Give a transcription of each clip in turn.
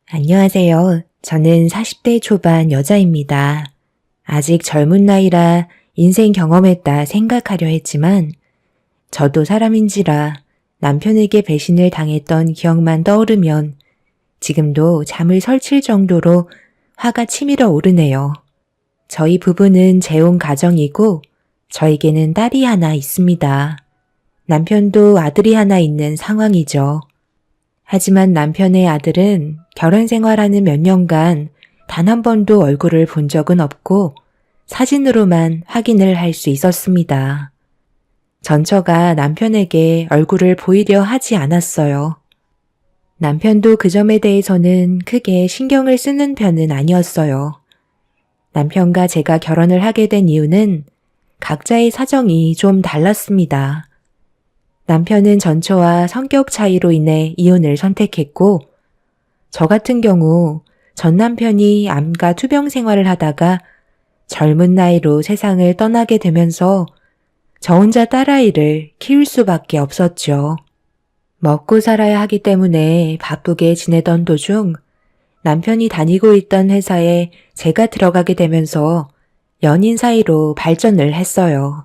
안녕하세요. 저는 40대 초반 여자입니다. 아직 젊은 나이라 인생 경험했다 생각하려 했지만 저도 사람인지라 남편에게 배신을 당했던 기억만 떠오르면 지금도 잠을 설칠 정도로 화가 치밀어 오르네요. 저희 부부는 재혼 가정이고 저에게는 딸이 하나 있습니다. 남편도 아들이 하나 있는 상황이죠. 하지만 남편의 아들은 결혼 생활하는 몇 년간 단 한 번도 얼굴을 본 적은 없고 사진으로만 확인을 할 수 있었습니다. 전처가 남편에게 얼굴을 보이려 하지 않았어요. 남편도 그 점에 대해서는 크게 신경을 쓰는 편은 아니었어요. 남편과 제가 결혼을 하게 된 이유는 각자의 사정이 좀 달랐습니다. 남편은 전처와 성격 차이로 인해 이혼을 선택했고 저 같은 경우 전 남편이 암과 투병 생활을 하다가 젊은 나이로 세상을 떠나게 되면서 저 혼자 딸아이를 키울 수밖에 없었죠. 먹고 살아야 하기 때문에 바쁘게 지내던 도중 남편이 다니고 있던 회사에 제가 들어가게 되면서 연인 사이로 발전을 했어요.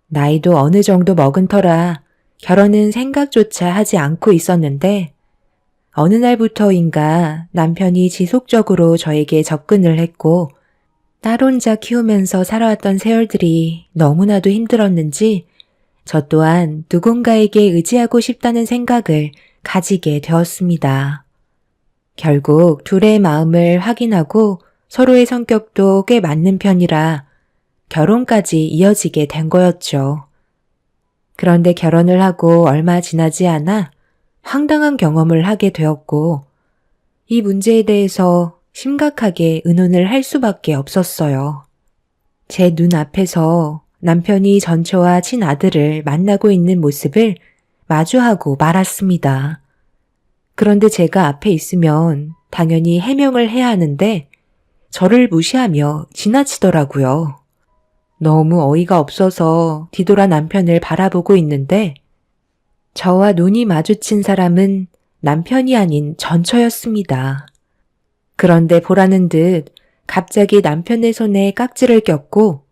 나이도 어느 정도 먹은 터라 결혼은 생각조차 하지 않고 있었는데 어느 날부터인가 남편이 지속적으로 저에게 접근을 했고 딸 혼자 키우면서 살아왔던 세월들이 너무나도 힘들었는지 저 또한 누군가에게 의지하고 싶다는 생각을 가지게 되었습니다. 결국 둘의 마음을 확인하고 서로의 성격도 꽤 맞는 편이라 결혼까지 이어지게 된 거였죠. 그런데 결혼을 하고 얼마 지나지 않아 황당한 경험을 하게 되었고 이 문제에 대해서 심각하게 의논을 할 수밖에 없었어요. 제 눈앞에서 남편이 전처와 친아들을 만나고 있는 모습을 마주하고 말았습니다. 그런데 제가 앞에 있으면 당연히 해명을 해야 하는데 저를 무시하며 지나치더라고요. 너무 어이가 없어서 뒤돌아 남편을 바라보고 있는데 저와 눈이 마주친 사람은 남편이 아닌 전처였습니다. 그런데 보라는 듯 갑자기 남편의 손에 깍지를 꼈고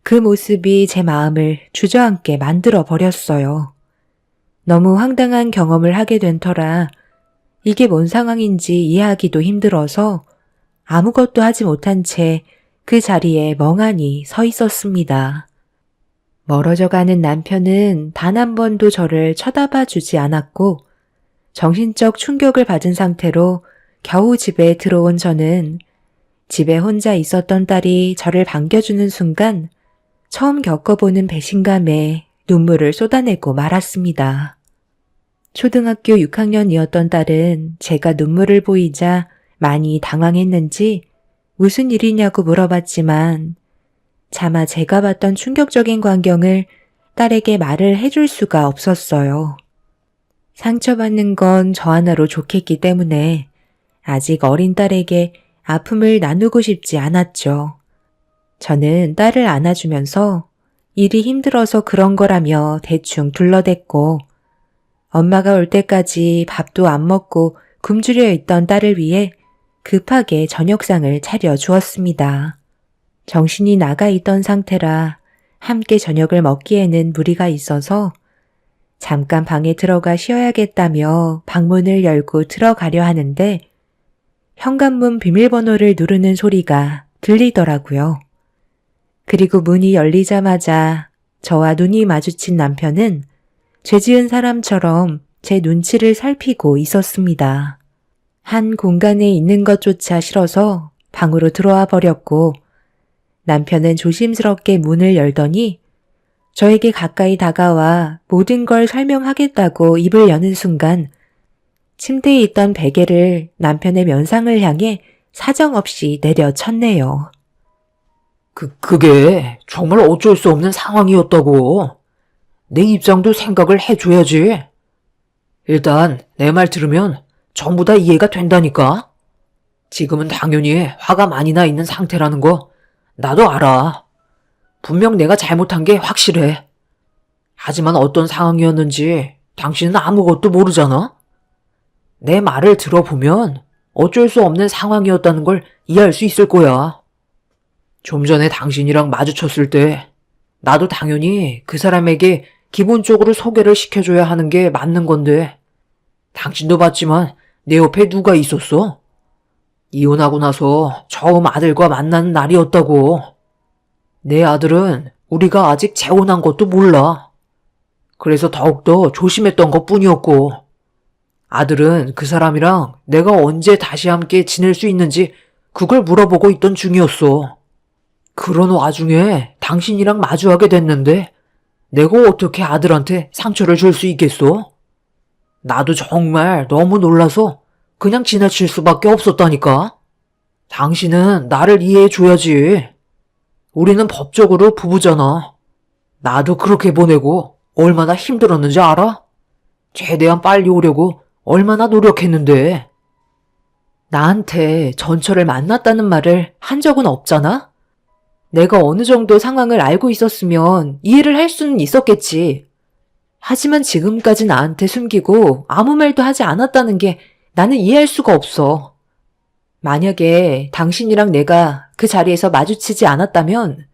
그 모습이 제 마음을 주저앉게 만들어 버렸어요. 너무 황당한 경험을 하게 된 터라 이게 뭔 상황인지 이해하기도 힘들어서 아무것도 하지 못한 채 그 자리에 멍하니 서 있었습니다. 멀어져 가는 남편은 단 한 번도 저를 쳐다봐 주지 않았고 정신적 충격을 받은 상태로 겨우 집에 들어온 저는 집에 혼자 있었던 딸이 저를 반겨주는 순간 처음 겪어보는 배신감에 눈물을 쏟아내고 말았습니다. 초등학교 6학년이었던 딸은 제가 눈물을 보이자 많이 당황했는지 무슨 일이냐고 물어봤지만 차마 제가 봤던 충격적인 광경을 딸에게 말을 해줄 수가 없었어요. 상처받는 건 저 하나로 좋겠기 때문에 아직 어린 딸에게 아픔을 나누고 싶지 않았죠. 저는 딸을 안아주면서 일이 힘들어서 그런 거라며 대충 둘러댔고 엄마가 올 때까지 밥도 안 먹고 굶주려 있던 딸을 위해 급하게 저녁상을 차려 주었습니다. 정신이 나가 있던 상태라 함께 저녁을 먹기에는 무리가 있어서 잠깐 방에 들어가 쉬어야겠다며 방문을 열고 들어가려 하는데 현관문 비밀번호를 누르는 소리가 들리더라고요. 그리고 문이 열리자마자 저와 눈이 마주친 남편은 죄 지은 사람처럼 제 눈치를 살피고 있었습니다. 한 공간에 있는 것조차 싫어서 방으로 들어와 버렸고 남편은 조심스럽게 문을 열더니 저에게 가까이 다가와 모든 걸 설명하겠다고 입을 여는 순간 침대에 있던 베개를 남편의 면상을 향해 사정없이 내려쳤네요. 그게 정말 어쩔 수 없는 상황이었다고. 내 입장도 생각을 해줘야지. 일단 내 말 들으면 전부 다 이해가 된다니까. 지금은 당연히 화가 많이 나 있는 상태라는 거 나도 알아. 분명 내가 잘못한 게 확실해. 하지만 어떤 상황이었는지 당신은 아무것도 모르잖아? 내 말을 들어보면 어쩔 수 없는 상황이었다는 걸 이해할 수 있을 거야. 좀 전에 당신이랑 마주쳤을 때 나도 당연히 그 사람에게 기본적으로 소개를 시켜줘야 하는 게 맞는 건데 당신도 봤지만 내 옆에 누가 있었어? 이혼하고 나서 처음 아들과 만나는 날이었다고. 내 아들은 우리가 아직 재혼한 것도 몰라. 그래서 더욱더 조심했던 것뿐이었고 아들은 그 사람이랑 내가 언제 다시 함께 지낼 수 있는지 그걸 물어보고 있던 중이었어. 그런 와중에 당신이랑 마주하게 됐는데 내가 어떻게 아들한테 상처를 줄 수 있겠어? 나도 정말 너무 놀라서 그냥 지나칠 수밖에 없었다니까. 당신은 나를 이해해줘야지. 우리는 법적으로 부부잖아. 나도 그렇게 보내고 얼마나 힘들었는지 알아? 최대한 빨리 오려고 얼마나 노력했는데. 나한테 전철을 만났다는 말을 한 적은 없잖아? 내가 어느 정도 상황을 알고 있었으면 이해를 할 수는 있었겠지. 하지만 지금까지 나한테 숨기고 아무 말도 하지 않았다는 게 나는 이해할 수가 없어. 만약에 당신이랑 내가 그 자리에서 마주치지 않았다면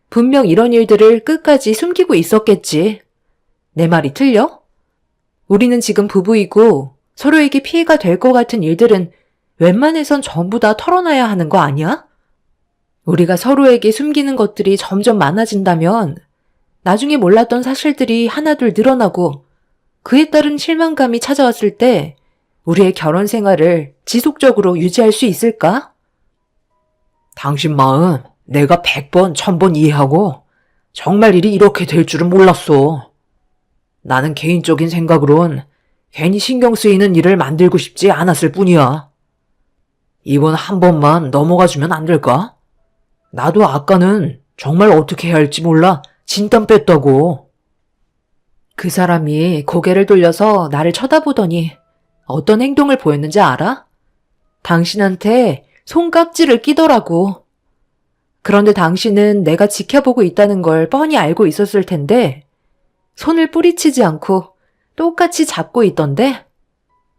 분명 이런 일들을 끝까지 숨기고 있었겠지. 내 말이 틀려? 우리는 지금 부부이고 서로에게 피해가 될 것 같은 일들은 웬만해선 전부 다 털어놔야 하는 거 아니야? 우리가 서로에게 숨기는 것들이 점점 많아진다면 나중에 몰랐던 사실들이 하나둘 늘어나고 그에 따른 실망감이 찾아왔을 때 우리의 결혼 생활을 지속적으로 유지할 수 있을까? 당신 마음 내가 100번, 1000번 이해하고 정말 일이 이렇게 될 줄은 몰랐어. 나는 개인적인 생각으론 괜히 신경 쓰이는 일을 만들고 싶지 않았을 뿐이야. 이번 한 번만 넘어가주면 안 될까? 나도 아까는 정말 어떻게 해야 할지 몰라 진땀 뺐다고. 그 사람이 고개를 돌려서 나를 쳐다보더니 어떤 행동을 보였는지 알아? 당신한테 손깍지를 끼더라고. 그런데 당신은 내가 지켜보고 있다는 걸 뻔히 알고 있었을 텐데 손을 뿌리치지 않고 똑같이 잡고 있던데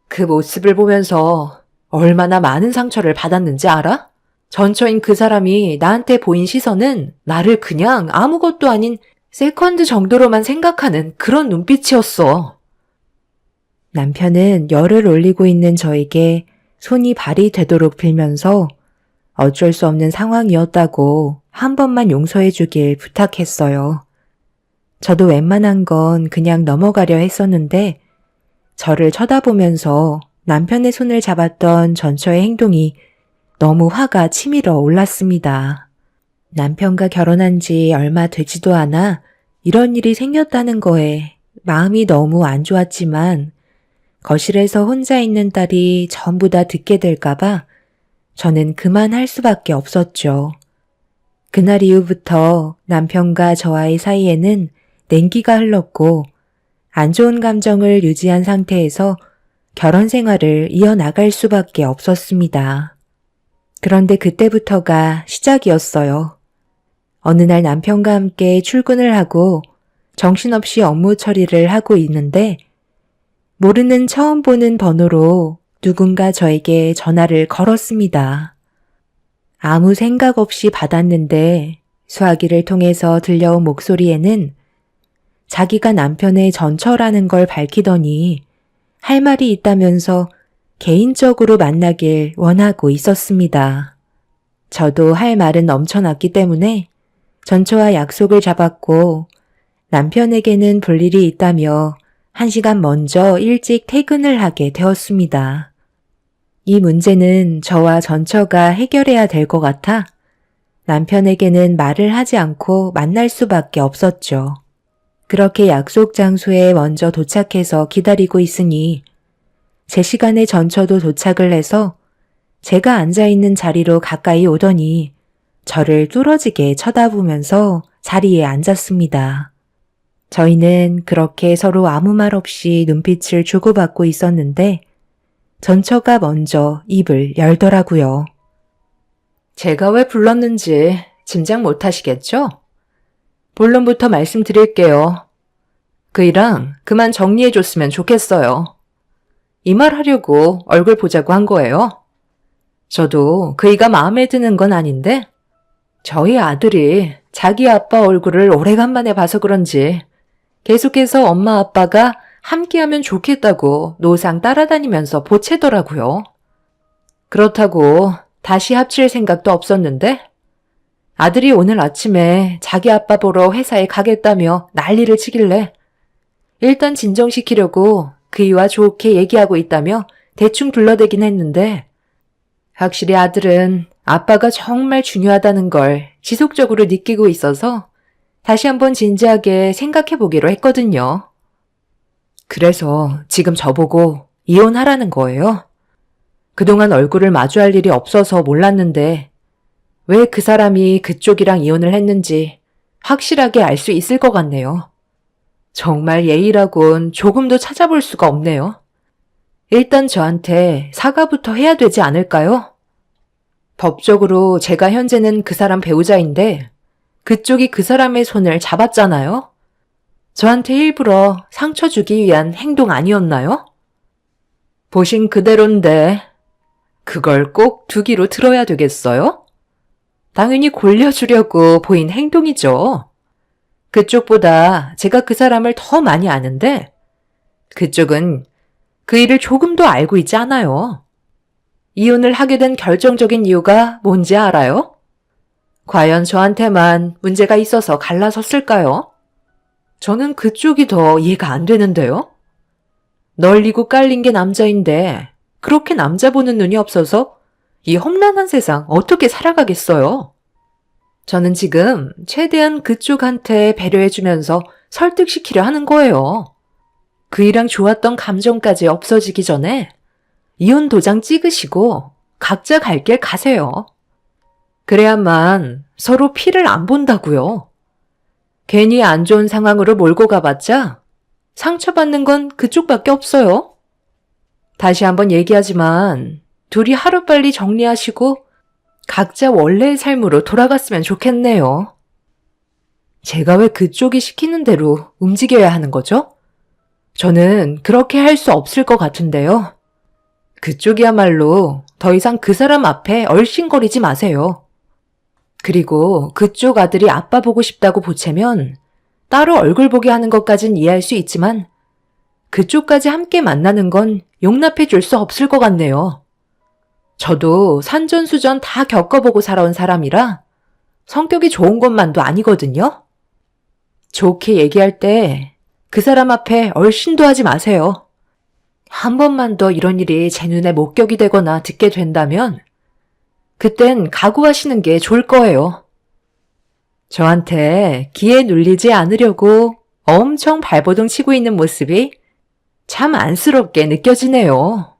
그 모습을 보면서 얼마나 많은 상처를 받았는지 알아? 전처인 그 사람이 나한테 보인 시선은 나를 그냥 아무것도 아닌 세컨드 정도로만 생각하는 그런 눈빛이었어. 남편은 열을 올리고 있는 저에게 손이 발이 되도록 빌면서 어쩔 수 없는 상황이었다고 한 번만 용서해 주길 부탁했어요. 저도 웬만한 건 그냥 넘어가려 했었는데 저를 쳐다보면서 남편의 손을 잡았던 전처의 행동이 너무 화가 치밀어 올랐습니다. 남편과 결혼한 지 얼마 되지도 않아 이런 일이 생겼다는 거에 마음이 너무 안 좋았지만 거실에서 혼자 있는 딸이 전부 다 듣게 될까봐 저는 그만할 수밖에 없었죠. 그날 이후부터 남편과 저와의 사이에는 냉기가 흘렀고 안 좋은 감정을 유지한 상태에서 결혼 생활을 이어나갈 수밖에 없었습니다. 그런데 그때부터가 시작이었어요. 어느 날 남편과 함께 출근을 하고 정신없이 업무 처리를 하고 있는데 모르는 처음 보는 번호로 누군가 저에게 전화를 걸었습니다. 아무 생각 없이 받았는데 수화기를 통해서 들려온 목소리에는 자기가 남편의 전처라는 걸 밝히더니 할 말이 있다면서 개인적으로 만나길 원하고 있었습니다. 저도 할 말은 넘쳐났기 때문에 전처와 약속을 잡았고 남편에게는 볼 일이 있다며 1시간 먼저 일찍 퇴근을 하게 되었습니다. 이 문제는 저와 전처가 해결해야 될 것 같아 남편에게는 말을 하지 않고 만날 수밖에 없었죠. 그렇게 약속 장소에 먼저 도착해서 기다리고 있으니 제 시간에 전처도 도착을 해서 제가 앉아있는 자리로 가까이 오더니 저를 뚫어지게 쳐다보면서 자리에 앉았습니다. 저희는 그렇게 서로 아무 말 없이 눈빛을 주고받고 있었는데 전처가 먼저 입을 열더라고요. 제가 왜 불렀는지 짐작 못하시겠죠? 본론부터 말씀드릴게요. 그 일랑 그만 정리해줬으면 좋겠어요. 이 말 하려고 얼굴 보자고 한 거예요. 저도 그이가 마음에 드는 건 아닌데 저희 아들이 자기 아빠 얼굴을 오래간만에 봐서 그런지 계속해서 엄마 아빠가 함께하면 좋겠다고 노상 따라다니면서 보채더라고요. 그렇다고 다시 합칠 생각도 없었는데 아들이 오늘 아침에 자기 아빠 보러 회사에 가겠다며 난리를 치길래 일단 진정시키려고 그이와 좋게 얘기하고 있다며 대충 둘러대긴 했는데 확실히 아들은 아빠가 정말 중요하다는 걸 지속적으로 느끼고 있어서 다시 한번 진지하게 생각해 보기로 했거든요. 그래서 지금 저보고 이혼하라는 거예요. 그동안 얼굴을 마주할 일이 없어서 몰랐는데 왜 그 사람이 그쪽이랑 이혼을 했는지 확실하게 알 수 있을 것 같네요. 정말 예의라곤 조금도 찾아볼 수가 없네요. 일단 저한테 사과부터 해야 되지 않을까요? 법적으로 제가 현재는 그 사람 배우자인데 그쪽이 그 사람의 손을 잡았잖아요? 저한테 일부러 상처 주기 위한 행동 아니었나요? 보신 그대로인데 그걸 꼭 두 귀로 들어야 되겠어요? 당연히 골려주려고 보인 행동이죠. 그쪽보다 제가 그 사람을 더 많이 아는데 그쪽은 그 일을 조금도 알고 있지 않아요. 이혼을 하게 된 결정적인 이유가 뭔지 알아요? 과연 저한테만 문제가 있어서 갈라섰을까요? 저는 그쪽이 더 이해가 안 되는데요. 널리고 깔린 게 남자인데 그렇게 남자 보는 눈이 없어서 이 험난한 세상 어떻게 살아가겠어요? 저는 지금 최대한 그쪽한테 배려해주면서 설득시키려 하는 거예요. 그이랑 좋았던 감정까지 없어지기 전에 이혼 도장 찍으시고 각자 갈 길 가세요. 그래야만 서로 피를 안 본다고요. 괜히 안 좋은 상황으로 몰고 가봤자 상처받는 건 그쪽밖에 없어요. 다시 한번 얘기하지만 둘이 하루빨리 정리하시고 각자 원래의 삶으로 돌아갔으면 좋겠네요. 제가 왜 그쪽이 시키는 대로 움직여야 하는 거죠? 저는 그렇게 할 수 없을 것 같은데요. 그쪽이야말로 더 이상 그 사람 앞에 얼씬거리지 마세요. 그리고 그쪽 아들이 아빠 보고 싶다고 보채면 따로 얼굴 보게 하는 것까진 이해할 수 있지만 그쪽까지 함께 만나는 건 용납해 줄 수 없을 것 같네요. 저도 산전수전 다 겪어보고 살아온 사람이라 성격이 좋은 것만도 아니거든요. 좋게 얘기할 때 그 사람 앞에 얼씬도 하지 마세요. 한 번만 더 이런 일이 제 눈에 목격이 되거나 듣게 된다면 그땐 각오하시는 게 좋을 거예요. 저한테 기에 눌리지 않으려고 엄청 발버둥 치고 있는 모습이 참 안쓰럽게 느껴지네요.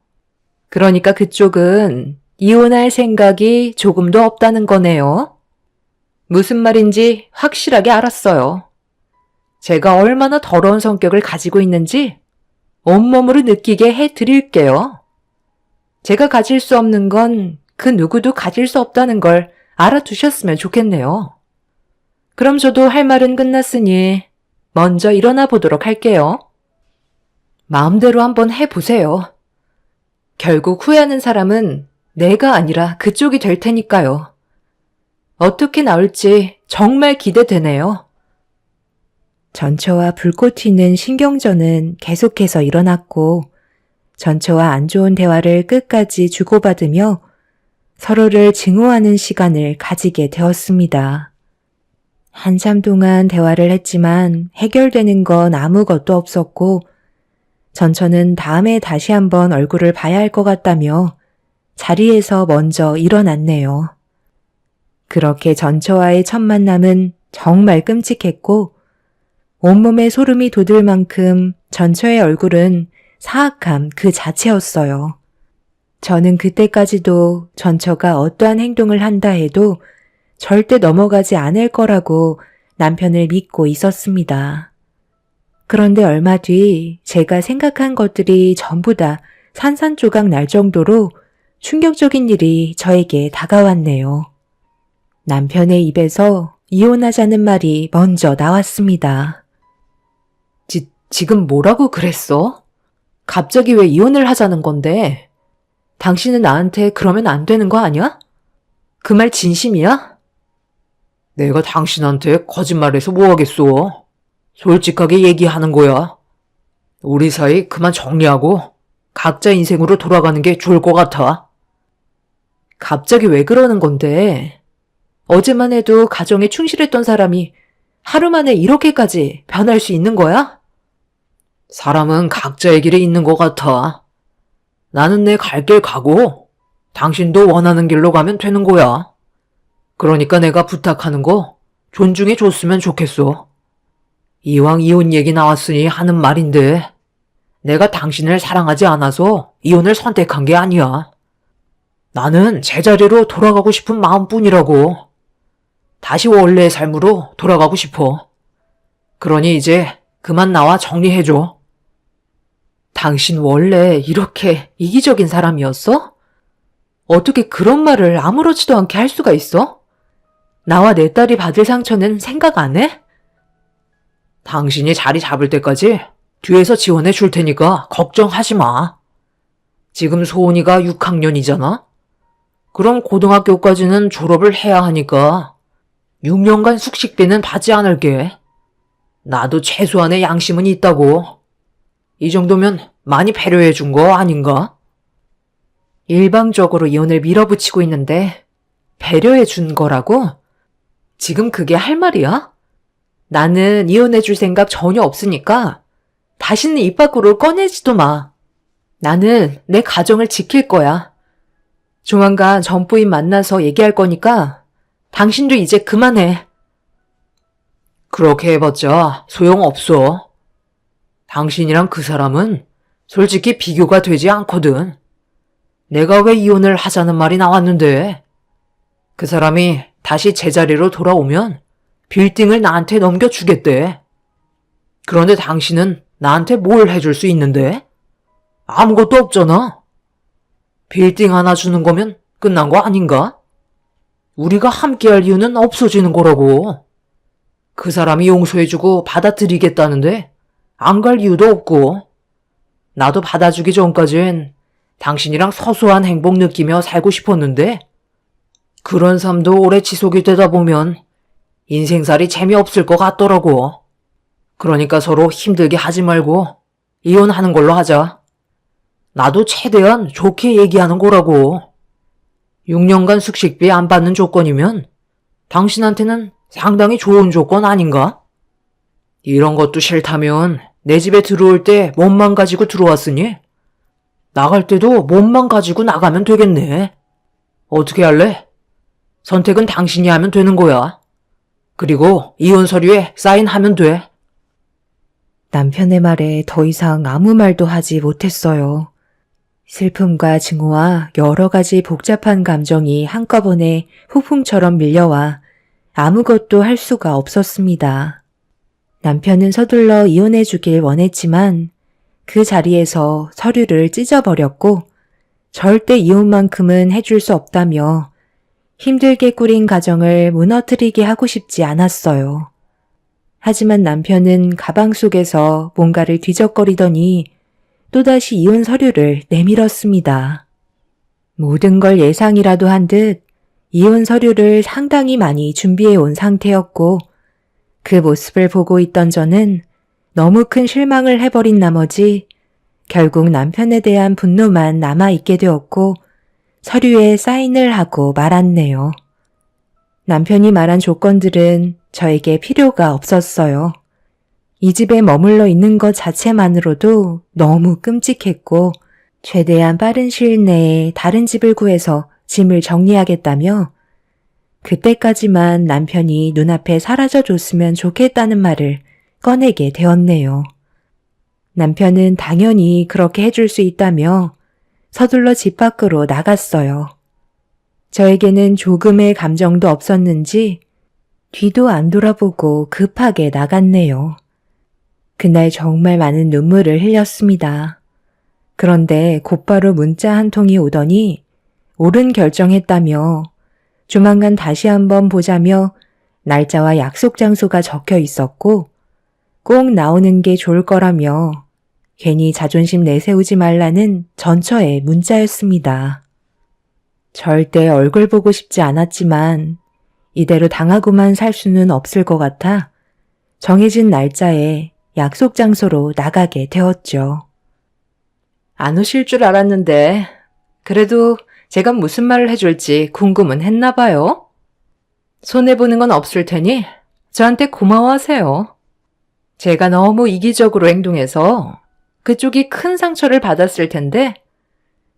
그러니까 그쪽은 이혼할 생각이 조금도 없다는 거네요. 무슨 말인지 확실하게 알았어요. 제가 얼마나 더러운 성격을 가지고 있는지 온몸으로 느끼게 해드릴게요. 제가 가질 수 없는 건 그 누구도 가질 수 없다는 걸 알아두셨으면 좋겠네요. 그럼 저도 할 말은 끝났으니 먼저 일어나 보도록 할게요. 마음대로 한번 해보세요. 결국 후회하는 사람은 내가 아니라 그쪽이 될 테니까요. 어떻게 나올지 정말 기대되네요. 전처와 불꽃 튀는 신경전은 계속해서 일어났고 전처와 안 좋은 대화를 끝까지 주고받으며 서로를 증오하는 시간을 가지게 되었습니다. 한참 동안 대화를 했지만 해결되는 건 아무것도 없었고 전처는 다음에 다시 한번 얼굴을 봐야 할 것 같다며 자리에서 먼저 일어났네요. 그렇게 전처와의 첫 만남은 정말 끔찍했고 온몸에 소름이 돋을 만큼 전처의 얼굴은 사악함 그 자체였어요. 저는 그때까지도 전처가 어떠한 행동을 한다 해도 절대 넘어가지 않을 거라고 남편을 믿고 있었습니다. 그런데 얼마 뒤 제가 생각한 것들이 전부 다 산산조각 날 정도로 충격적인 일이 저에게 다가왔네요. 남편의 입에서 이혼하자는 말이 먼저 나왔습니다. 지금 뭐라고 그랬어? 갑자기 왜 이혼을 하자는 건데? 당신은 나한테 그러면 안 되는 거 아니야? 그 말 진심이야? 내가 당신한테 거짓말해서 뭐 하겠어. 솔직하게 얘기하는 거야. 우리 사이 그만 정리하고 각자 인생으로 돌아가는 게 좋을 것 같아. 갑자기 왜 그러는 건데? 어제만 해도 가정에 충실했던 사람이 하루 만에 이렇게까지 변할 수 있는 거야? 사람은 각자의 길에 있는 것 같아. 나는 내 갈 길 가고 당신도 원하는 길로 가면 되는 거야. 그러니까 내가 부탁하는 거 존중해 줬으면 좋겠어. 이왕 이혼 얘기 나왔으니 하는 말인데 내가 당신을 사랑하지 않아서 이혼을 선택한 게 아니야. 나는 제자리로 돌아가고 싶은 마음뿐이라고. 다시 원래의 삶으로 돌아가고 싶어. 그러니 이제 그만 나와 정리해줘. 당신 원래 이렇게 이기적인 사람이었어? 어떻게 그런 말을 아무렇지도 않게 할 수가 있어? 나와 내 딸이 받을 상처는 생각 안 해? 당신이 자리 잡을 때까지 뒤에서 지원해 줄 테니까 걱정하지 마. 지금 소은이가 6학년이잖아? 그럼 고등학교까지는 졸업을 해야 하니까 6년간 숙식비는 받지 않을게. 나도 최소한의 양심은 있다고. 이 정도면 많이 배려해 준 거 아닌가? 일방적으로 이혼을 밀어붙이고 있는데 배려해 준 거라고? 지금 그게 할 말이야? 나는 이혼해 줄 생각 전혀 없으니까 다시는 입 밖으로 꺼내지도 마. 나는 내 가정을 지킬 거야. 조만간 전 부인 만나서 얘기할 거니까 당신도 이제 그만해. 그렇게 해봤자 소용없어. 당신이랑 그 사람은 솔직히 비교가 되지 않거든. 내가 왜 이혼을 하자는 말이 나왔는데 그 사람이 다시 제자리로 돌아오면 빌딩을 나한테 넘겨주겠대. 그런데 당신은 나한테 뭘 해줄 수 있는데? 아무것도 없잖아. 빌딩 하나 주는 거면 끝난 거 아닌가? 우리가 함께할 이유는 없어지는 거라고. 그 사람이 용서해주고 받아들이겠다는데 안 갈 이유도 없고 나도 받아주기 전까진 당신이랑 소소한 행복 느끼며 살고 싶었는데 그런 삶도 오래 지속이 되다 보면 인생살이 재미없을 것 같더라고. 그러니까 서로 힘들게 하지 말고 이혼하는 걸로 하자. 나도 최대한 좋게 얘기하는 거라고. 6년간 숙식비 안 받는 조건이면 당신한테는 상당히 좋은 조건 아닌가? 이런 것도 싫다면 내 집에 들어올 때 몸만 가지고 들어왔으니 나갈 때도 몸만 가지고 나가면 되겠네. 어떻게 할래? 선택은 당신이 하면 되는 거야. 그리고 이혼 서류에 사인하면 돼. 남편의 말에 더 이상 아무 말도 하지 못했어요. 슬픔과 증오와 여러 가지 복잡한 감정이 한꺼번에 폭풍처럼 밀려와 아무것도 할 수가 없었습니다. 남편은 서둘러 이혼해 주길 원했지만 그 자리에서 서류를 찢어버렸고 절대 이혼만큼은 해줄 수 없다며 힘들게 꾸린 가정을 무너뜨리게 하고 싶지 않았어요. 하지만 남편은 가방 속에서 뭔가를 뒤적거리더니 또다시 이혼 서류를 내밀었습니다. 모든 걸 예상이라도 한 듯 이혼 서류를 상당히 많이 준비해 온 상태였고 그 모습을 보고 있던 저는 너무 큰 실망을 해버린 나머지 결국 남편에 대한 분노만 남아있게 되었고 서류에 사인을 하고 말았네요. 남편이 말한 조건들은 저에게 필요가 없었어요. 이 집에 머물러 있는 것 자체만으로도 너무 끔찍했고 최대한 빠른 시일 내에 다른 집을 구해서 짐을 정리하겠다며 그때까지만 남편이 눈앞에 사라져줬으면 좋겠다는 말을 꺼내게 되었네요. 남편은 당연히 그렇게 해줄 수 있다며 서둘러 집 밖으로 나갔어요. 저에게는 조금의 감정도 없었는지 뒤도 안 돌아보고 급하게 나갔네요. 그날 정말 많은 눈물을 흘렸습니다. 그런데 곧바로 문자 한 통이 오더니 옳은 결정했다며 조만간 다시 한번 보자며 날짜와 약속 장소가 적혀 있었고 꼭 나오는 게 좋을 거라며 괜히 자존심 내세우지 말라는 전처의 문자였습니다. 절대 얼굴 보고 싶지 않았지만 이대로 당하고만 살 수는 없을 것 같아 정해진 날짜에 약속 장소로 나가게 되었죠. 안 오실 줄 알았는데 그래도 제가 무슨 말을 해줄지 궁금은 했나 봐요. 손해보는 건 없을 테니 저한테 고마워하세요. 제가 너무 이기적으로 행동해서 그쪽이 큰 상처를 받았을 텐데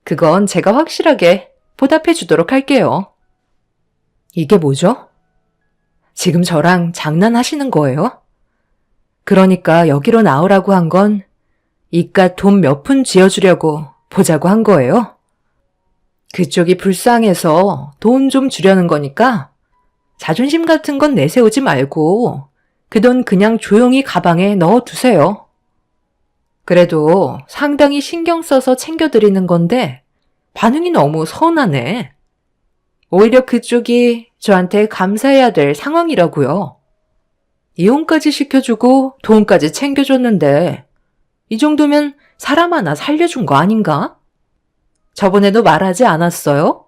그건 제가 확실하게 보답해 주도록 할게요. 이게 뭐죠? 지금 저랑 장난하시는 거예요? 그러니까 여기로 나오라고 한 건 이깟 돈 몇 푼 쥐어주려고 보자고 한 거예요? 그쪽이 불쌍해서 돈 좀 주려는 거니까 자존심 같은 건 내세우지 말고 그 돈 그냥 조용히 가방에 넣어두세요. 그래도 상당히 신경 써서 챙겨드리는 건데 반응이 너무 서운하네. 오히려 그쪽이 저한테 감사해야 될 상황이라고요. 이혼까지 시켜주고 돈까지 챙겨줬는데 이 정도면 사람 하나 살려준 거 아닌가? 저번에도 말하지 않았어요?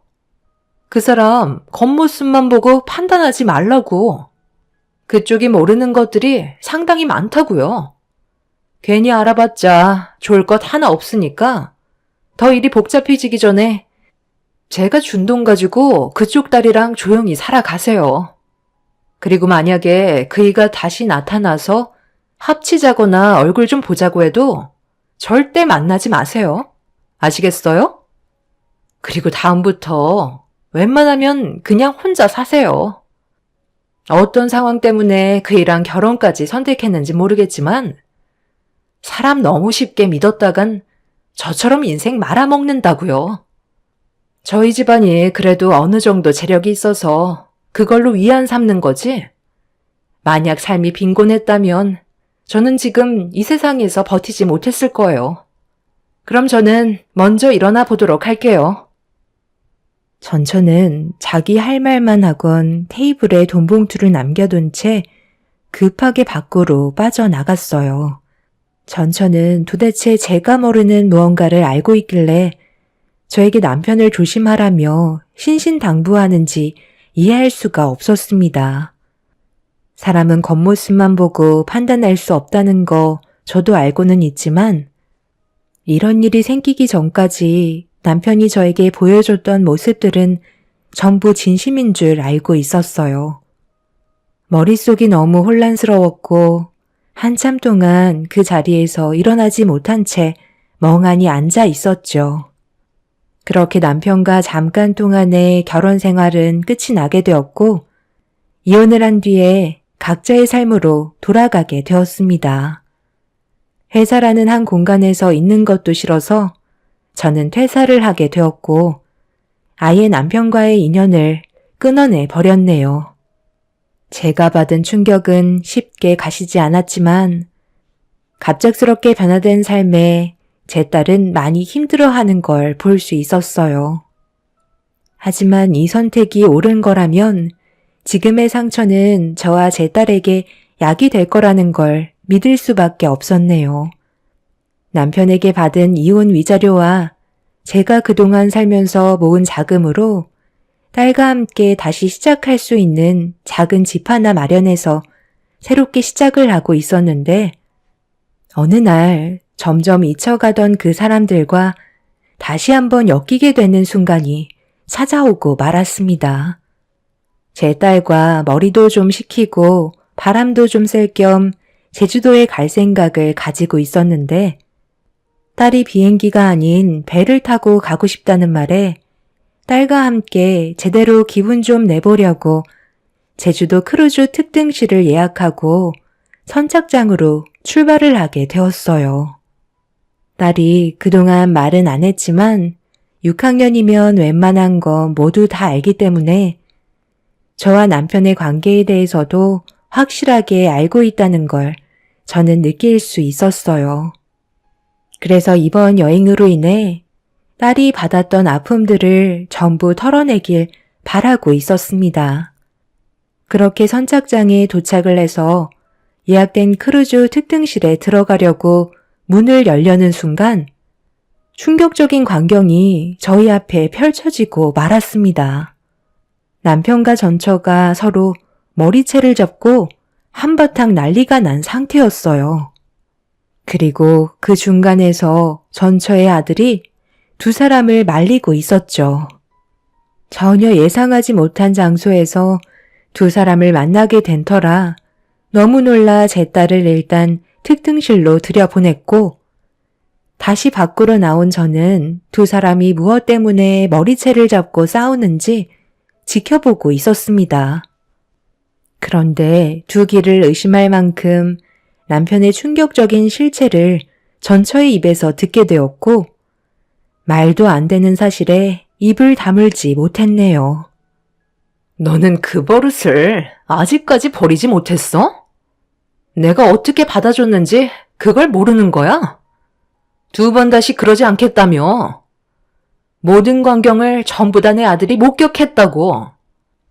그 사람 겉모습만 보고 판단하지 말라고. 그쪽이 모르는 것들이 상당히 많다고요. 괜히 알아봤자 좋을 것 하나 없으니까 더 일이 복잡해지기 전에 제가 준 돈 가지고 그쪽 딸이랑 조용히 살아가세요. 그리고 만약에 그이가 다시 나타나서 합치자거나 얼굴 좀 보자고 해도 절대 만나지 마세요. 아시겠어요? 그리고 다음부터 웬만하면 그냥 혼자 사세요. 어떤 상황 때문에 그이랑 결혼까지 선택했는지 모르겠지만 사람 너무 쉽게 믿었다간 저처럼 인생 말아먹는다고요. 저희 집안이 그래도 어느 정도 재력이 있어서 그걸로 위안 삼는 거지. 만약 삶이 빈곤했다면 저는 지금 이 세상에서 버티지 못했을 거예요. 그럼 저는 먼저 일어나 보도록 할게요. 전처는 자기 할 말만 하곤 테이블에 돈 봉투를 남겨둔 채 급하게 밖으로 빠져나갔어요. 전처는 도대체 제가 모르는 무언가를 알고 있길래 저에게 남편을 조심하라며 신신당부하는지 이해할 수가 없었습니다. 사람은 겉모습만 보고 판단할 수 없다는 거 저도 알고는 있지만 이런 일이 생기기 전까지 남편이 저에게 보여줬던 모습들은 전부 진심인 줄 알고 있었어요. 머릿속이 너무 혼란스러웠고 한참 동안 그 자리에서 일어나지 못한 채 멍하니 앉아 있었죠. 그렇게 남편과 잠깐 동안의 결혼 생활은 끝이 나게 되었고 이혼을 한 뒤에 각자의 삶으로 돌아가게 되었습니다. 회사라는 한 공간에서 있는 것도 싫어서 저는 퇴사를 하게 되었고 아예 남편과의 인연을 끊어내 버렸네요. 제가 받은 충격은 쉽게 가시지 않았지만 갑작스럽게 변화된 삶에 제 딸은 많이 힘들어하는 걸 볼 수 있었어요. 하지만 이 선택이 옳은 거라면 지금의 상처는 저와 제 딸에게 약이 될 거라는 걸 믿을 수밖에 없었네요. 남편에게 받은 이혼 위자료와 제가 그동안 살면서 모은 자금으로 딸과 함께 다시 시작할 수 있는 작은 집 하나 마련해서 새롭게 시작을 하고 있었는데 어느 날 점점 잊혀가던 그 사람들과 다시 한번 엮이게 되는 순간이 찾아오고 말았습니다. 제 딸과 머리도 좀 식히고 바람도 좀 쐴 겸 제주도에 갈 생각을 가지고 있었는데 딸이 비행기가 아닌 배를 타고 가고 싶다는 말에 딸과 함께 제대로 기분 좀 내보려고 제주도 크루즈 특등실을 예약하고 선착장으로 출발을 하게 되었어요. 딸이 그동안 말은 안 했지만 6학년이면 웬만한 거 모두 다 알기 때문에 저와 남편의 관계에 대해서도 확실하게 알고 있다는 걸 저는 느낄 수 있었어요. 그래서 이번 여행으로 인해 딸이 받았던 아픔들을 전부 털어내길 바라고 있었습니다. 그렇게 선착장에 도착을 해서 예약된 크루즈 특등실에 들어가려고 문을 열려는 순간 충격적인 광경이 저희 앞에 펼쳐지고 말았습니다. 남편과 전처가 서로 머리채를 잡고 한바탕 난리가 난 상태였어요. 그리고 그 중간에서 전처의 아들이 두 사람을 말리고 있었죠. 전혀 예상하지 못한 장소에서 두 사람을 만나게 된 터라 너무 놀라 제 딸을 일단 특등실로 들여보냈고 다시 밖으로 나온 저는 두 사람이 무엇 때문에 머리채를 잡고 싸우는지 지켜보고 있었습니다. 그런데 두 귀를 의심할 만큼 남편의 충격적인 실체를 전처의 입에서 듣게 되었고 말도 안 되는 사실에 입을 다물지 못했네요. 너는 그 버릇을 아직까지 버리지 못했어? 내가 어떻게 받아줬는지 그걸 모르는 거야? 두 번 다시 그러지 않겠다며. 모든 광경을 전부 다 내 아들이 목격했다고.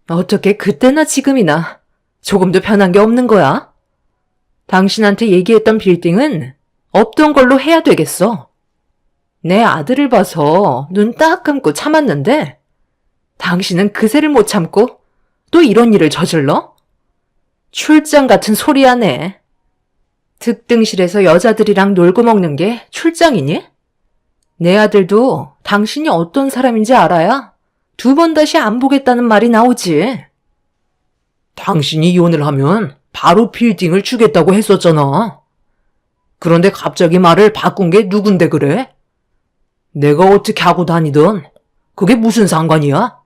어떻게 그때나 지금이나 조금도 변한 게 없는 거야? 당신한테 얘기했던 빌딩은 없던 걸로 해야 되겠어. 내 아들을 봐서 눈 딱 감고 참았는데 당신은 그새를 못 참고 또 이런 일을 저질러? 출장 같은 소리 하네. 특등실에서 여자들이랑 놀고 먹는 게 출장이니? 내 아들도 당신이 어떤 사람인지 알아야 두 번 다시 안 보겠다는 말이 나오지. 당신이 이혼을 하면 바로 빌딩을 주겠다고 했었잖아. 그런데 갑자기 말을 바꾼 게 누군데 그래? 내가 어떻게 하고 다니든 그게 무슨 상관이야?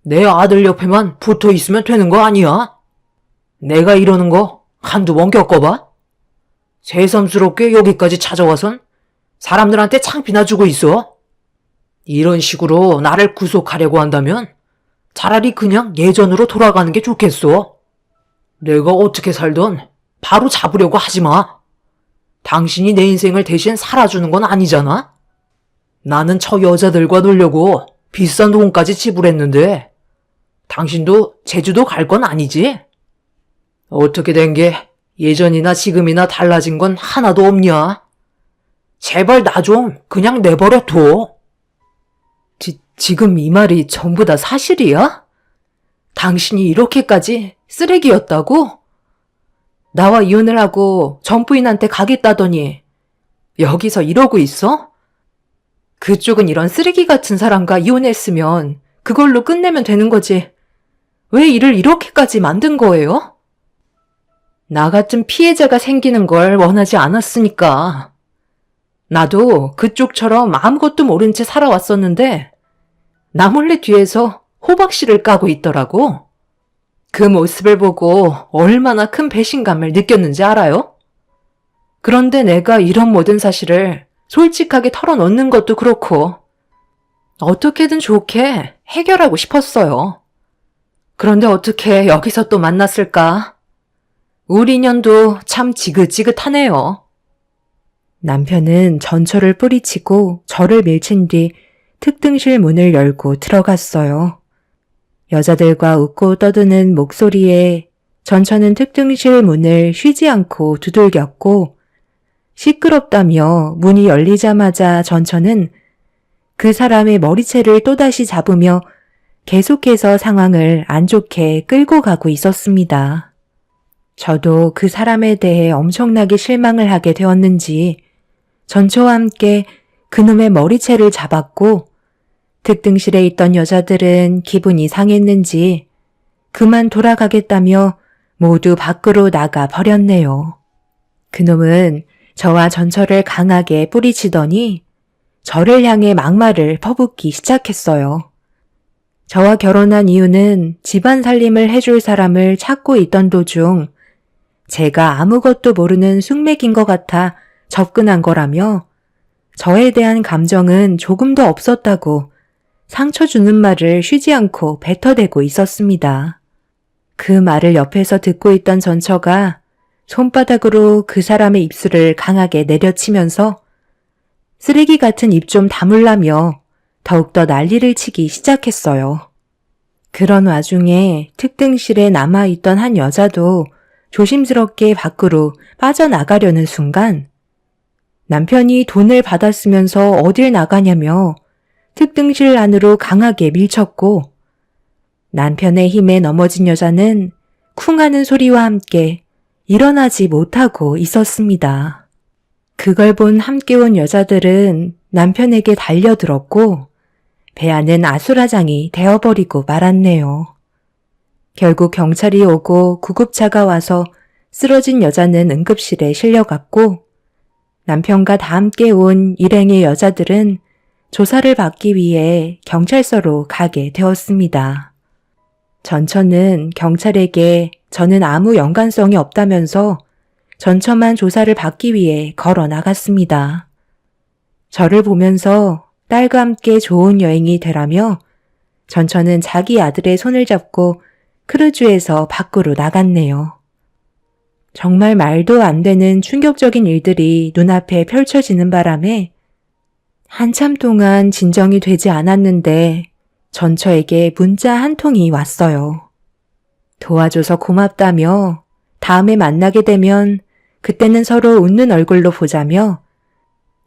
내 아들 옆에만 붙어 있으면 되는 거 아니야? 내가 이러는 거 한두 번 겪어봐? 새삼스럽게 여기까지 찾아와선 사람들한테 창피나 주고 있어. 이런 식으로 나를 구속하려고 한다면 차라리 그냥 예전으로 돌아가는 게 좋겠어. 내가 어떻게 살든 바로 잡으려고 하지 마. 당신이 내 인생을 대신 살아주는 건 아니잖아? 나는 저 여자들과 놀려고 비싼 돈까지 지불했는데 당신도 제주도 갈 건 아니지? 어떻게 된 게 예전이나 지금이나 달라진 건 하나도 없냐? 제발 나 좀 그냥 내버려 둬. 지금 이 말이 전부 다 사실이야? 당신이 이렇게까지 쓰레기였다고? 나와 이혼을 하고 전 부인한테 가겠다더니 여기서 이러고 있어? 그쪽은 이런 쓰레기 같은 사람과 이혼했으면 그걸로 끝내면 되는 거지. 왜 일을 이렇게까지 만든 거예요? 나 같은 피해자가 생기는 걸 원하지 않았으니까. 나도 그쪽처럼 아무것도 모른 채 살아왔었는데 나 몰래 뒤에서 호박씨를 까고 있더라고. 그 모습을 보고 얼마나 큰 배신감을 느꼈는지 알아요? 그런데 내가 이런 모든 사실을 솔직하게 털어놓는 것도 그렇고 어떻게든 좋게 해결하고 싶었어요. 그런데 어떻게 여기서 또 만났을까? 우리 인연도 참 지긋지긋하네요. 남편은 전처를 뿌리치고 저를 밀친 뒤 특등실 문을 열고 들어갔어요. 여자들과 웃고 떠드는 목소리에 전처는 특등실 문을 쉬지 않고 두들겼고 시끄럽다며 문이 열리자마자 전처는 그 사람의 머리채를 또다시 잡으며 계속해서 상황을 안 좋게 끌고 가고 있었습니다. 저도 그 사람에 대해 엄청나게 실망을 하게 되었는지 전처와 함께 그놈의 머리채를 잡았고 특등실에 있던 여자들은 기분이 상했는지 그만 돌아가겠다며 모두 밖으로 나가 버렸네요. 그놈은 저와 전처를 강하게 뿌리치더니 저를 향해 막말을 퍼붓기 시작했어요. 저와 결혼한 이유는 집안 살림을 해줄 사람을 찾고 있던 도중 제가 아무것도 모르는 숙맥인 것 같아 접근한 거라며 저에 대한 감정은 조금도 없었다고 상처 주는 말을 쉬지 않고 뱉어대고 있었습니다. 그 말을 옆에서 듣고 있던 전처가 손바닥으로 그 사람의 입술을 강하게 내려치면서 쓰레기 같은 입 좀 다물라며 더욱더 난리를 치기 시작했어요. 그런 와중에 특등실에 남아있던 한 여자도 조심스럽게 밖으로 빠져나가려는 순간 남편이 돈을 받았으면서 어딜 나가냐며 특등실 안으로 강하게 밀쳤고 남편의 힘에 넘어진 여자는 쿵 하는 소리와 함께 일어나지 못하고 있었습니다. 그걸 본 함께 온 여자들은 남편에게 달려들었고 배 안은 아수라장이 되어버리고 말았네요. 결국 경찰이 오고 구급차가 와서 쓰러진 여자는 응급실에 실려갔고 남편과 다 함께 온 일행의 여자들은 조사를 받기 위해 경찰서로 가게 되었습니다. 전처는 경찰에게 저는 아무 연관성이 없다면서 전처만 조사를 받기 위해 걸어 나갔습니다. 저를 보면서 딸과 함께 좋은 여행이 되라며 전처는 자기 아들의 손을 잡고 크루즈에서 밖으로 나갔네요. 정말 말도 안 되는 충격적인 일들이 눈앞에 펼쳐지는 바람에 한참 동안 진정이 되지 않았는데 전처에게 문자 한 통이 왔어요. 도와줘서 고맙다며 다음에 만나게 되면 그때는 서로 웃는 얼굴로 보자며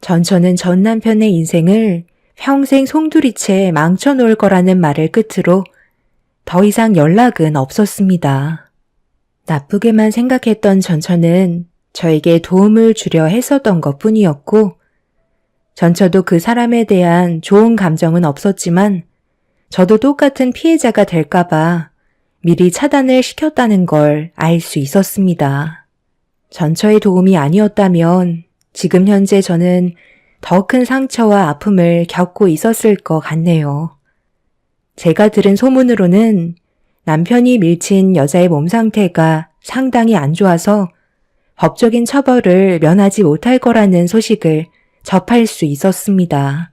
전처는 전 남편의 인생을 평생 송두리째 망쳐놓을 거라는 말을 끝으로 더 이상 연락은 없었습니다. 나쁘게만 생각했던 전처는 저에게 도움을 주려 했었던 것뿐이었고 전처도 그 사람에 대한 좋은 감정은 없었지만 저도 똑같은 피해자가 될까봐 미리 차단을 시켰다는 걸 알 수 있었습니다. 전처의 도움이 아니었다면 지금 현재 저는 더 큰 상처와 아픔을 겪고 있었을 것 같네요. 제가 들은 소문으로는 남편이 밀친 여자의 몸 상태가 상당히 안 좋아서 법적인 처벌을 면하지 못할 거라는 소식을 접할 수 있었습니다.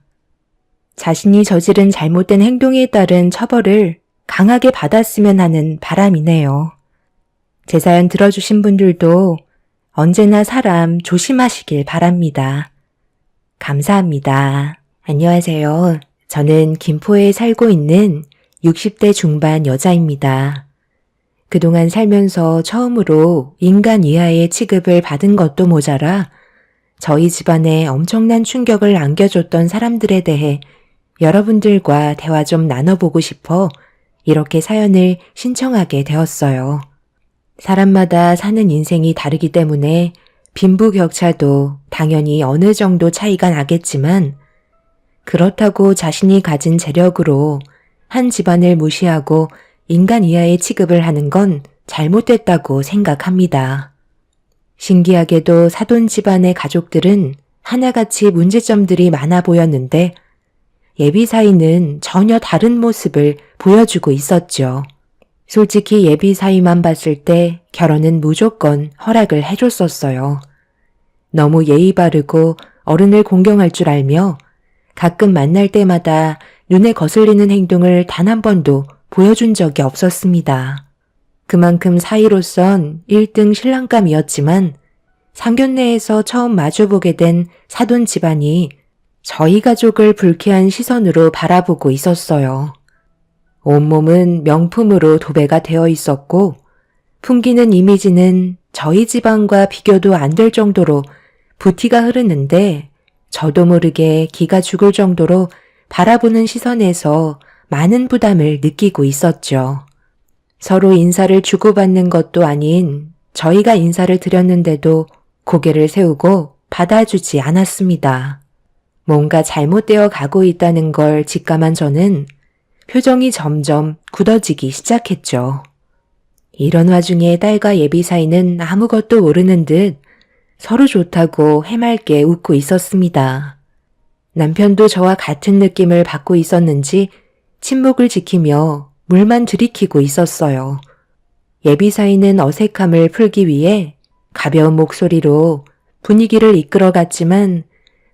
자신이 저지른 잘못된 행동에 따른 처벌을 강하게 받았으면 하는 바람이네요. 제 사연 들어주신 분들도 언제나 사람 조심하시길 바랍니다. 감사합니다. 안녕하세요. 저는 김포에 살고 있는 60대 중반 여자입니다. 그동안 살면서 처음으로 인간 이하의 취급을 받은 것도 모자라 저희 집안에 엄청난 충격을 안겨줬던 사람들에 대해 여러분들과 대화 좀 나눠보고 싶어 이렇게 사연을 신청하게 되었어요. 사람마다 사는 인생이 다르기 때문에 빈부격차도 당연히 어느 정도 차이가 나겠지만 그렇다고 자신이 가진 재력으로 한 집안을 무시하고 인간 이하의 취급을 하는 건 잘못됐다고 생각합니다. 신기하게도 사돈 집안의 가족들은 하나같이 문제점들이 많아 보였는데 예비 사이는 전혀 다른 모습을 보여주고 있었죠. 솔직히 예비 사이만 봤을 때 결혼은 무조건 허락을 해줬었어요. 너무 예의 바르고 어른을 공경할 줄 알며 가끔 만날 때마다 눈에 거슬리는 행동을 단 한 번도 보여준 적이 없었습니다. 그만큼 사이로선 1등 신랑감이었지만 상견례에서 처음 마주보게 된 사돈 집안이 저희 가족을 불쾌한 시선으로 바라보고 있었어요. 온몸은 명품으로 도배가 되어 있었고 풍기는 이미지는 저희 집안과 비교도 안 될 정도로 부티가 흐르는데 저도 모르게 기가 죽을 정도로 바라보는 시선에서 많은 부담을 느끼고 있었죠. 서로 인사를 주고받는 것도 아닌 저희가 인사를 드렸는데도 고개를 세우고 받아주지 않았습니다. 뭔가 잘못되어 가고 있다는 걸 직감한 저는 표정이 점점 굳어지기 시작했죠. 이런 와중에 딸과 예비 사이는 아무것도 모르는 듯 서로 좋다고 해맑게 웃고 있었습니다. 남편도 저와 같은 느낌을 받고 있었는지 침묵을 지키며 물만 들이키고 있었어요. 예비 사이는 어색함을 풀기 위해 가벼운 목소리로 분위기를 이끌어갔지만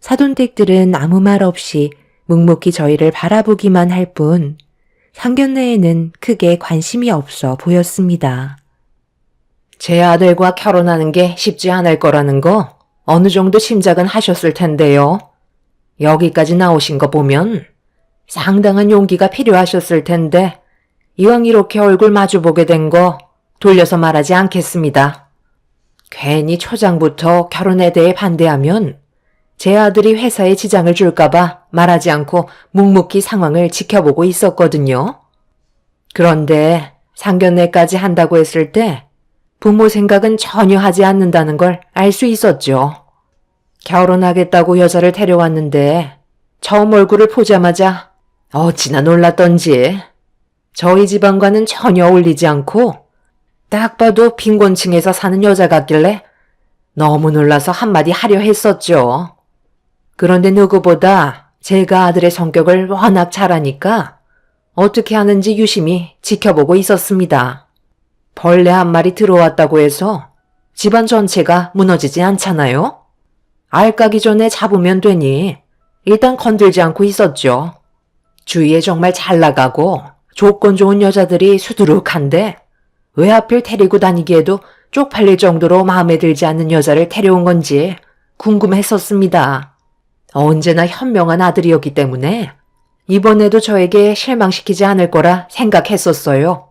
사돈댁들은 아무 말 없이 묵묵히 저희를 바라보기만 할 뿐 상견례에는 크게 관심이 없어 보였습니다. 제 아들과 결혼하는 게 쉽지 않을 거라는 거 어느 정도 짐작은 하셨을 텐데요. 여기까지 나오신 거 보면 상당한 용기가 필요하셨을 텐데 이왕 이렇게 얼굴 마주보게 된 거 돌려서 말하지 않겠습니다. 괜히 초장부터 결혼에 대해 반대하면 제 아들이 회사에 지장을 줄까봐 말하지 않고 묵묵히 상황을 지켜보고 있었거든요. 그런데 상견례까지 한다고 했을 때 부모 생각은 전혀 하지 않는다는 걸 알 수 있었죠. 결혼하겠다고 여자를 데려왔는데 처음 얼굴을 보자마자 어찌나 놀랐던지 저희 집안과는 전혀 어울리지 않고 딱 봐도 빈곤층에서 사는 여자 같길래 너무 놀라서 한마디 하려 했었죠. 그런데 누구보다 제가 아들의 성격을 워낙 잘 아니까 어떻게 하는지 유심히 지켜보고 있었습니다. 벌레 한 마리 들어왔다고 해서 집안 전체가 무너지지 않잖아요. 알 까기 전에 잡으면 되니 일단 건들지 않고 있었죠. 주위에 정말 잘 나가고 조건 좋은 여자들이 수두룩한데 왜 하필 데리고 다니기에도 쪽팔릴 정도로 마음에 들지 않는 여자를 데려온 건지 궁금했었습니다. 언제나 현명한 아들이었기 때문에 이번에도 저에게 실망시키지 않을 거라 생각했었어요.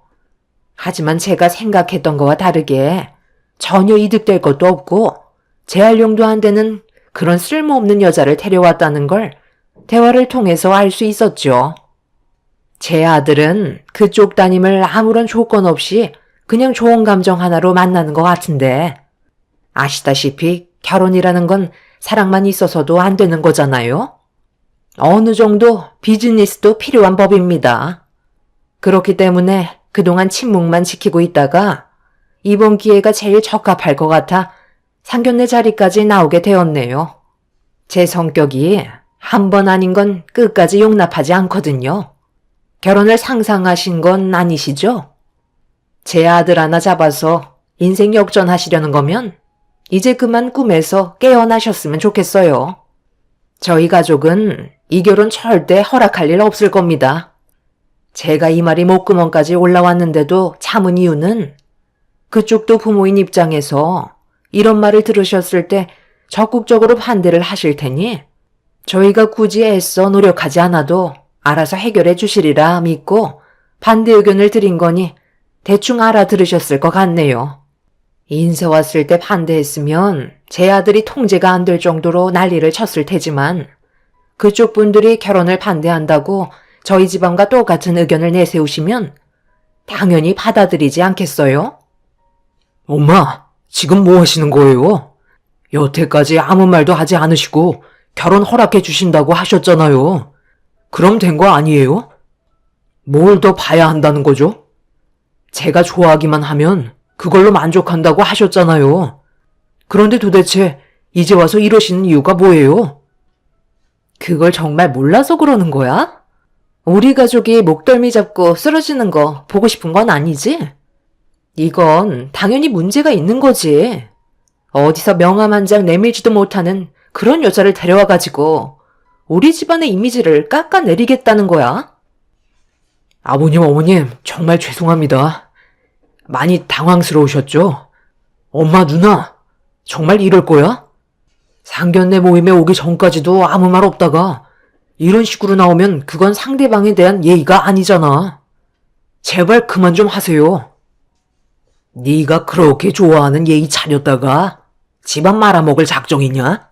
하지만 제가 생각했던 거와 다르게 전혀 이득될 것도 없고 재활용도 안 되는 그런 쓸모없는 여자를 데려왔다는 걸 대화를 통해서 알 수 있었죠. 제 아들은 그쪽 따님을 아무런 조건 없이 그냥 좋은 감정 하나로 만나는 것 같은데 아시다시피 결혼이라는 건 사랑만 있어서도 안 되는 거잖아요. 어느 정도 비즈니스도 필요한 법입니다. 그렇기 때문에 그동안 침묵만 지키고 있다가 이번 기회가 제일 적합할 것 같아 상견례 자리까지 나오게 되었네요. 제 성격이 한 번 아닌 건 끝까지 용납하지 않거든요. 결혼을 상상하신 건 아니시죠? 제 아들 하나 잡아서 인생 역전하시려는 거면 이제 그만 꿈에서 깨어나셨으면 좋겠어요. 저희 가족은 이 결혼 절대 허락할 일 없을 겁니다. 제가 이 말이 목구멍까지 올라왔는데도 참은 이유는 그쪽도 부모인 입장에서 이런 말을 들으셨을 때 적극적으로 반대를 하실 테니 저희가 굳이 애써 노력하지 않아도 알아서 해결해 주시리라 믿고 반대 의견을 드린 거니 대충 알아들으셨을 것 같네요. 인사 왔을 때 반대했으면 제 아들이 통제가 안 될 정도로 난리를 쳤을 테지만 그쪽 분들이 결혼을 반대한다고 저희 집안과 똑같은 의견을 내세우시면 당연히 받아들이지 않겠어요? 엄마, 지금 뭐 하시는 거예요? 여태까지 아무 말도 하지 않으시고 결혼 허락해 주신다고 하셨잖아요. 그럼 된 거 아니에요? 뭘 더 봐야 한다는 거죠? 제가 좋아하기만 하면 그걸로 만족한다고 하셨잖아요. 그런데 도대체 이제 와서 이러시는 이유가 뭐예요? 그걸 정말 몰라서 그러는 거야? 우리 가족이 목덜미 잡고 쓰러지는 거 보고 싶은 건 아니지? 이건 당연히 문제가 있는 거지. 어디서 명함 한 장 내밀지도 못하는 그런 여자를 데려와가지고 우리 집안의 이미지를 깎아내리겠다는 거야? 아버님, 어머님, 정말 죄송합니다. 많이 당황스러우셨죠? 엄마, 누나, 정말 이럴 거야? 상견례 모임에 오기 전까지도 아무 말 없다가 이런 식으로 나오면 그건 상대방에 대한 예의가 아니잖아. 제발 그만 좀 하세요. 네가 그렇게 좋아하는 예의 차렸다가 집안 말아먹을 작정이냐?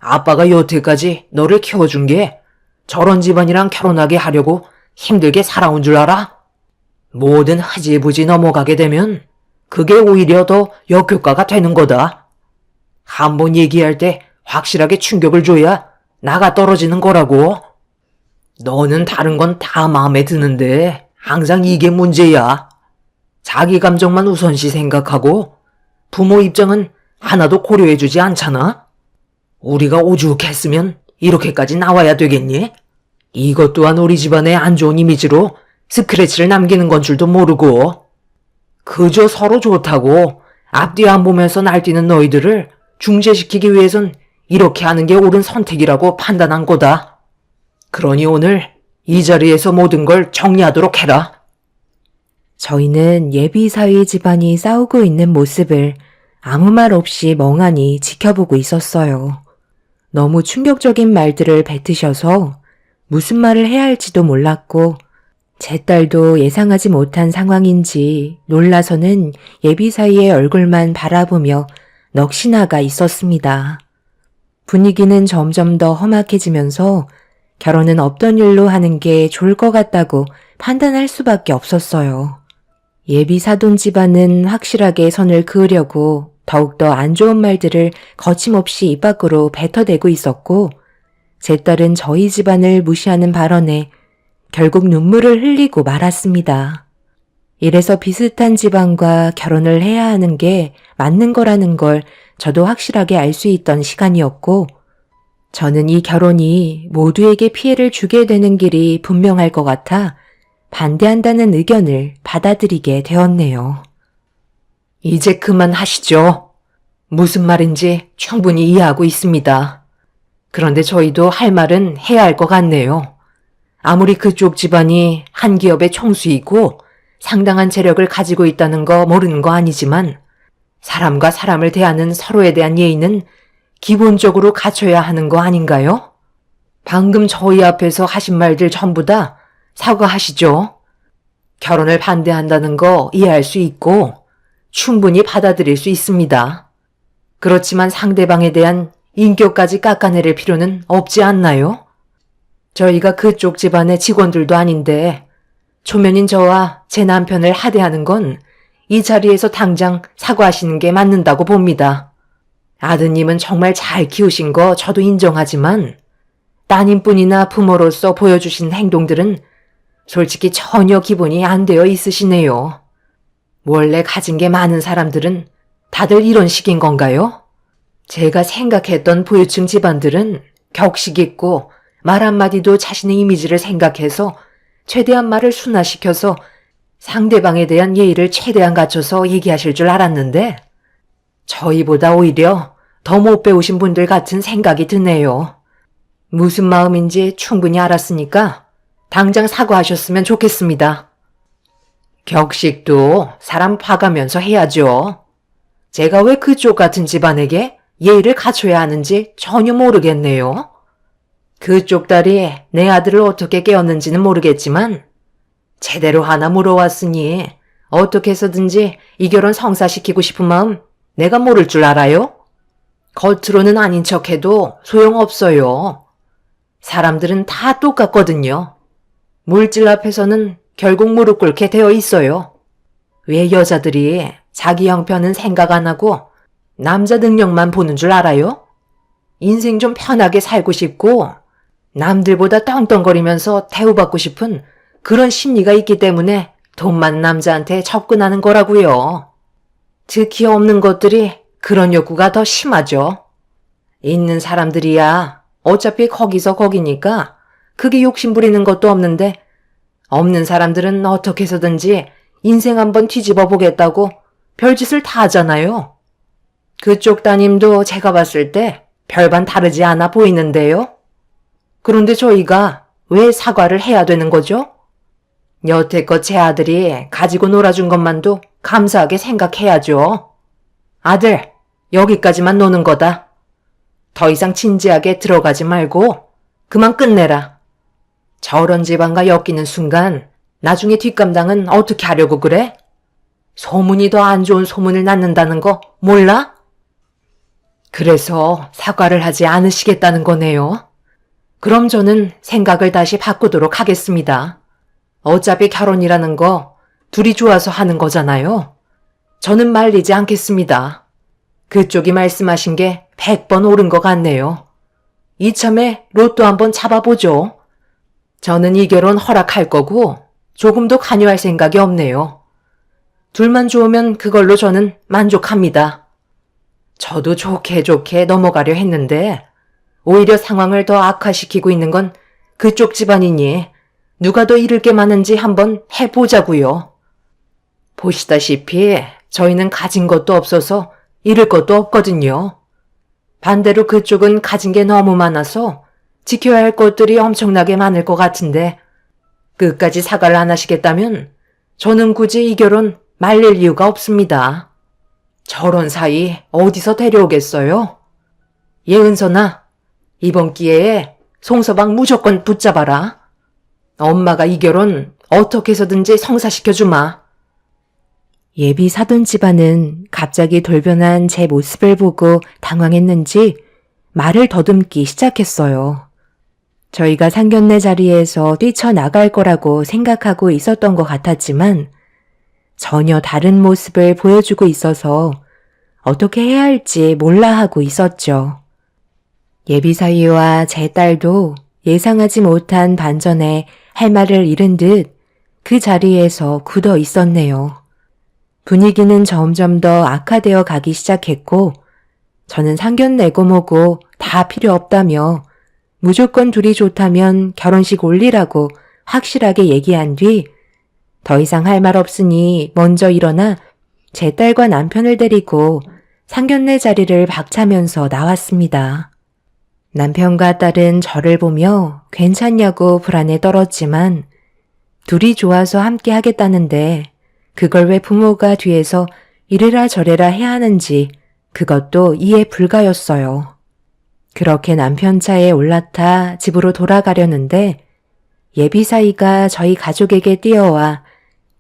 아빠가 여태까지 너를 키워준 게 저런 집안이랑 결혼하게 하려고 힘들게 살아온 줄 알아? 뭐든 흐지부지 넘어가게 되면 그게 오히려 더 역효과가 되는 거다. 한번 얘기할 때 확실하게 충격을 줘야 나가 떨어지는 거라고. 너는 다른 건 다 마음에 드는데 항상 이게 문제야. 자기 감정만 우선시 생각하고 부모 입장은 하나도 고려해주지 않잖아? 우리가 오죽했으면 이렇게까지 나와야 되겠니? 이것 또한 우리 집안의 안 좋은 이미지로 스크래치를 남기는 건 줄도 모르고 그저 서로 좋다고 앞뒤 안 보면서 날뛰는 너희들을 중재시키기 위해선 이렇게 하는 게 옳은 선택이라고 판단한 거다. 그러니 오늘 이 자리에서 모든 걸 정리하도록 해라. 저희는 예비 사위 집안이 싸우고 있는 모습을 아무 말 없이 멍하니 지켜보고 있었어요. 너무 충격적인 말들을 뱉으셔서 무슨 말을 해야 할지도 몰랐고 제 딸도 예상하지 못한 상황인지 놀라서는 예비 사위의 얼굴만 바라보며 넋이 나가 있었습니다. 분위기는 점점 더 험악해지면서 결혼은 없던 일로 하는 게 좋을 것 같다고 판단할 수밖에 없었어요. 예비 사돈 집안은 확실하게 선을 그으려고 더욱더 안 좋은 말들을 거침없이 입 밖으로 뱉어대고 있었고, 제 딸은 저희 집안을 무시하는 발언에 결국 눈물을 흘리고 말았습니다. 이래서 비슷한 집안과 결혼을 해야 하는 게 맞는 거라는 걸 저도 확실하게 알 수 있던 시간이었고, 저는 이 결혼이 모두에게 피해를 주게 되는 길이 분명할 것 같아 반대한다는 의견을 받아들이게 되었네요. 이제 그만하시죠. 무슨 말인지 충분히 이해하고 있습니다. 그런데 저희도 할 말은 해야 할 것 같네요. 아무리 그쪽 집안이 한 기업의 총수이고 상당한 재력을 가지고 있다는 거 모르는 거 아니지만 사람과 사람을 대하는 서로에 대한 예의는 기본적으로 갖춰야 하는 거 아닌가요? 방금 저희 앞에서 하신 말들 전부 다 사과하시죠. 결혼을 반대한다는 거 이해할 수 있고 충분히 받아들일 수 있습니다. 그렇지만 상대방에 대한 인격까지 깎아내릴 필요는 없지 않나요? 저희가 그쪽 집안의 직원들도 아닌데 초면인 저와 제 남편을 하대하는 건 이 자리에서 당장 사과하시는 게 맞는다고 봅니다. 아드님은 정말 잘 키우신 거 저도 인정하지만 따님뿐이나 부모로서 보여주신 행동들은 솔직히 전혀 기본이 안 되어 있으시네요. 원래 가진 게 많은 사람들은 다들 이런 식인 건가요? 제가 생각했던 부유층 집안들은 격식 있고 말 한마디도 자신의 이미지를 생각해서 최대한 말을 순화시켜서 상대방에 대한 예의를 최대한 갖춰서 얘기하실 줄 알았는데 저희보다 오히려 더 못 배우신 분들 같은 생각이 드네요. 무슨 마음인지 충분히 알았으니까 당장 사과하셨으면 좋겠습니다. 격식도 사람 봐가면서 해야죠. 제가 왜 그쪽 같은 집안에게 예의를 갖춰야 하는지 전혀 모르겠네요. 그쪽 딸이 내 아들을 어떻게 깨웠는지는 모르겠지만 제대로 하나 물어왔으니 어떻게 해서든지 이 결혼 성사시키고 싶은 마음 내가 모를 줄 알아요? 겉으로는 아닌 척해도 소용없어요. 사람들은 다 똑같거든요. 물질 앞에서는 결국 무릎 꿇게 되어 있어요. 왜 여자들이 자기 형편은 생각 안 하고 남자 능력만 보는 줄 알아요? 인생 좀 편하게 살고 싶고 남들보다 떵떵거리면서 대우받고 싶은 그런 심리가 있기 때문에 돈 많은 남자한테 접근하는 거라고요. 특히 없는 것들이 그런 욕구가 더 심하죠. 있는 사람들이야 어차피 거기서 거기니까 크게 욕심 부리는 것도 없는데 없는 사람들은 어떻게 해서든지 인생 한번 뒤집어 보겠다고 별짓을 다 하잖아요. 그쪽 따님도 제가 봤을 때 별반 다르지 않아 보이는데요. 그런데 저희가 왜 사과를 해야 되는 거죠? 여태껏 제 아들이 가지고 놀아준 것만도 감사하게 생각해야죠. 아들, 여기까지만 노는 거다. 더 이상 진지하게 들어가지 말고 그만 끝내라. 저런 집안과 엮이는 순간 나중에 뒷감당은 어떻게 하려고 그래? 소문이 더 안 좋은 소문을 낳는다는 거 몰라? 그래서 사과를 하지 않으시겠다는 거네요. 그럼 저는 생각을 다시 바꾸도록 하겠습니다. 어차피 결혼이라는 거 둘이 좋아서 하는 거잖아요. 저는 말리지 않겠습니다. 그쪽이 말씀하신 게 100번 옳은 것 같네요. 이참에 로또 한번 잡아보죠. 저는 이 결혼 허락할 거고 조금도 관여할 생각이 없네요. 둘만 좋으면 그걸로 저는 만족합니다. 저도 좋게 좋게 넘어가려 했는데 오히려 상황을 더 악화시키고 있는 건 그쪽 집안이니 누가 더 잃을 게 많은지 한번 해보자고요. 보시다시피 저희는 가진 것도 없어서 잃을 것도 없거든요. 반대로 그쪽은 가진 게 너무 많아서 지켜야 할 것들이 엄청나게 많을 것 같은데 끝까지 사과를 안 하시겠다면 저는 굳이 이 결혼 말릴 이유가 없습니다. 저런 사이 어디서 데려오겠어요? 예은선아, 이번 기회에 송서방 무조건 붙잡아라. 엄마가 이 결혼 어떻게 해서든지 성사시켜주마. 예비 사돈 집안은 갑자기 돌변한 제 모습을 보고 당황했는지 말을 더듬기 시작했어요. 저희가 상견례 자리에서 뛰쳐나갈 거라고 생각하고 있었던 것 같았지만 전혀 다른 모습을 보여주고 있어서 어떻게 해야 할지 몰라 하고 있었죠. 예비사위와 제 딸도 예상하지 못한 반전에 할 말을 잃은 듯 그 자리에서 굳어 있었네요. 분위기는 점점 더 악화되어 가기 시작했고 저는 상견례고 뭐고 다 필요 없다며 무조건 둘이 좋다면 결혼식 올리라고 확실하게 얘기한 뒤 더 이상 할 말 없으니 먼저 일어나 제 딸과 남편을 데리고 상견례 자리를 박차면서 나왔습니다. 남편과 딸은 저를 보며 괜찮냐고 불안에 떨었지만 둘이 좋아서 함께 하겠다는데 그걸 왜 부모가 뒤에서 이래라 저래라 해야 하는지 그것도 이해 불가였어요. 그렇게 남편 차에 올라타 집으로 돌아가려는데 예비사위가 저희 가족에게 뛰어와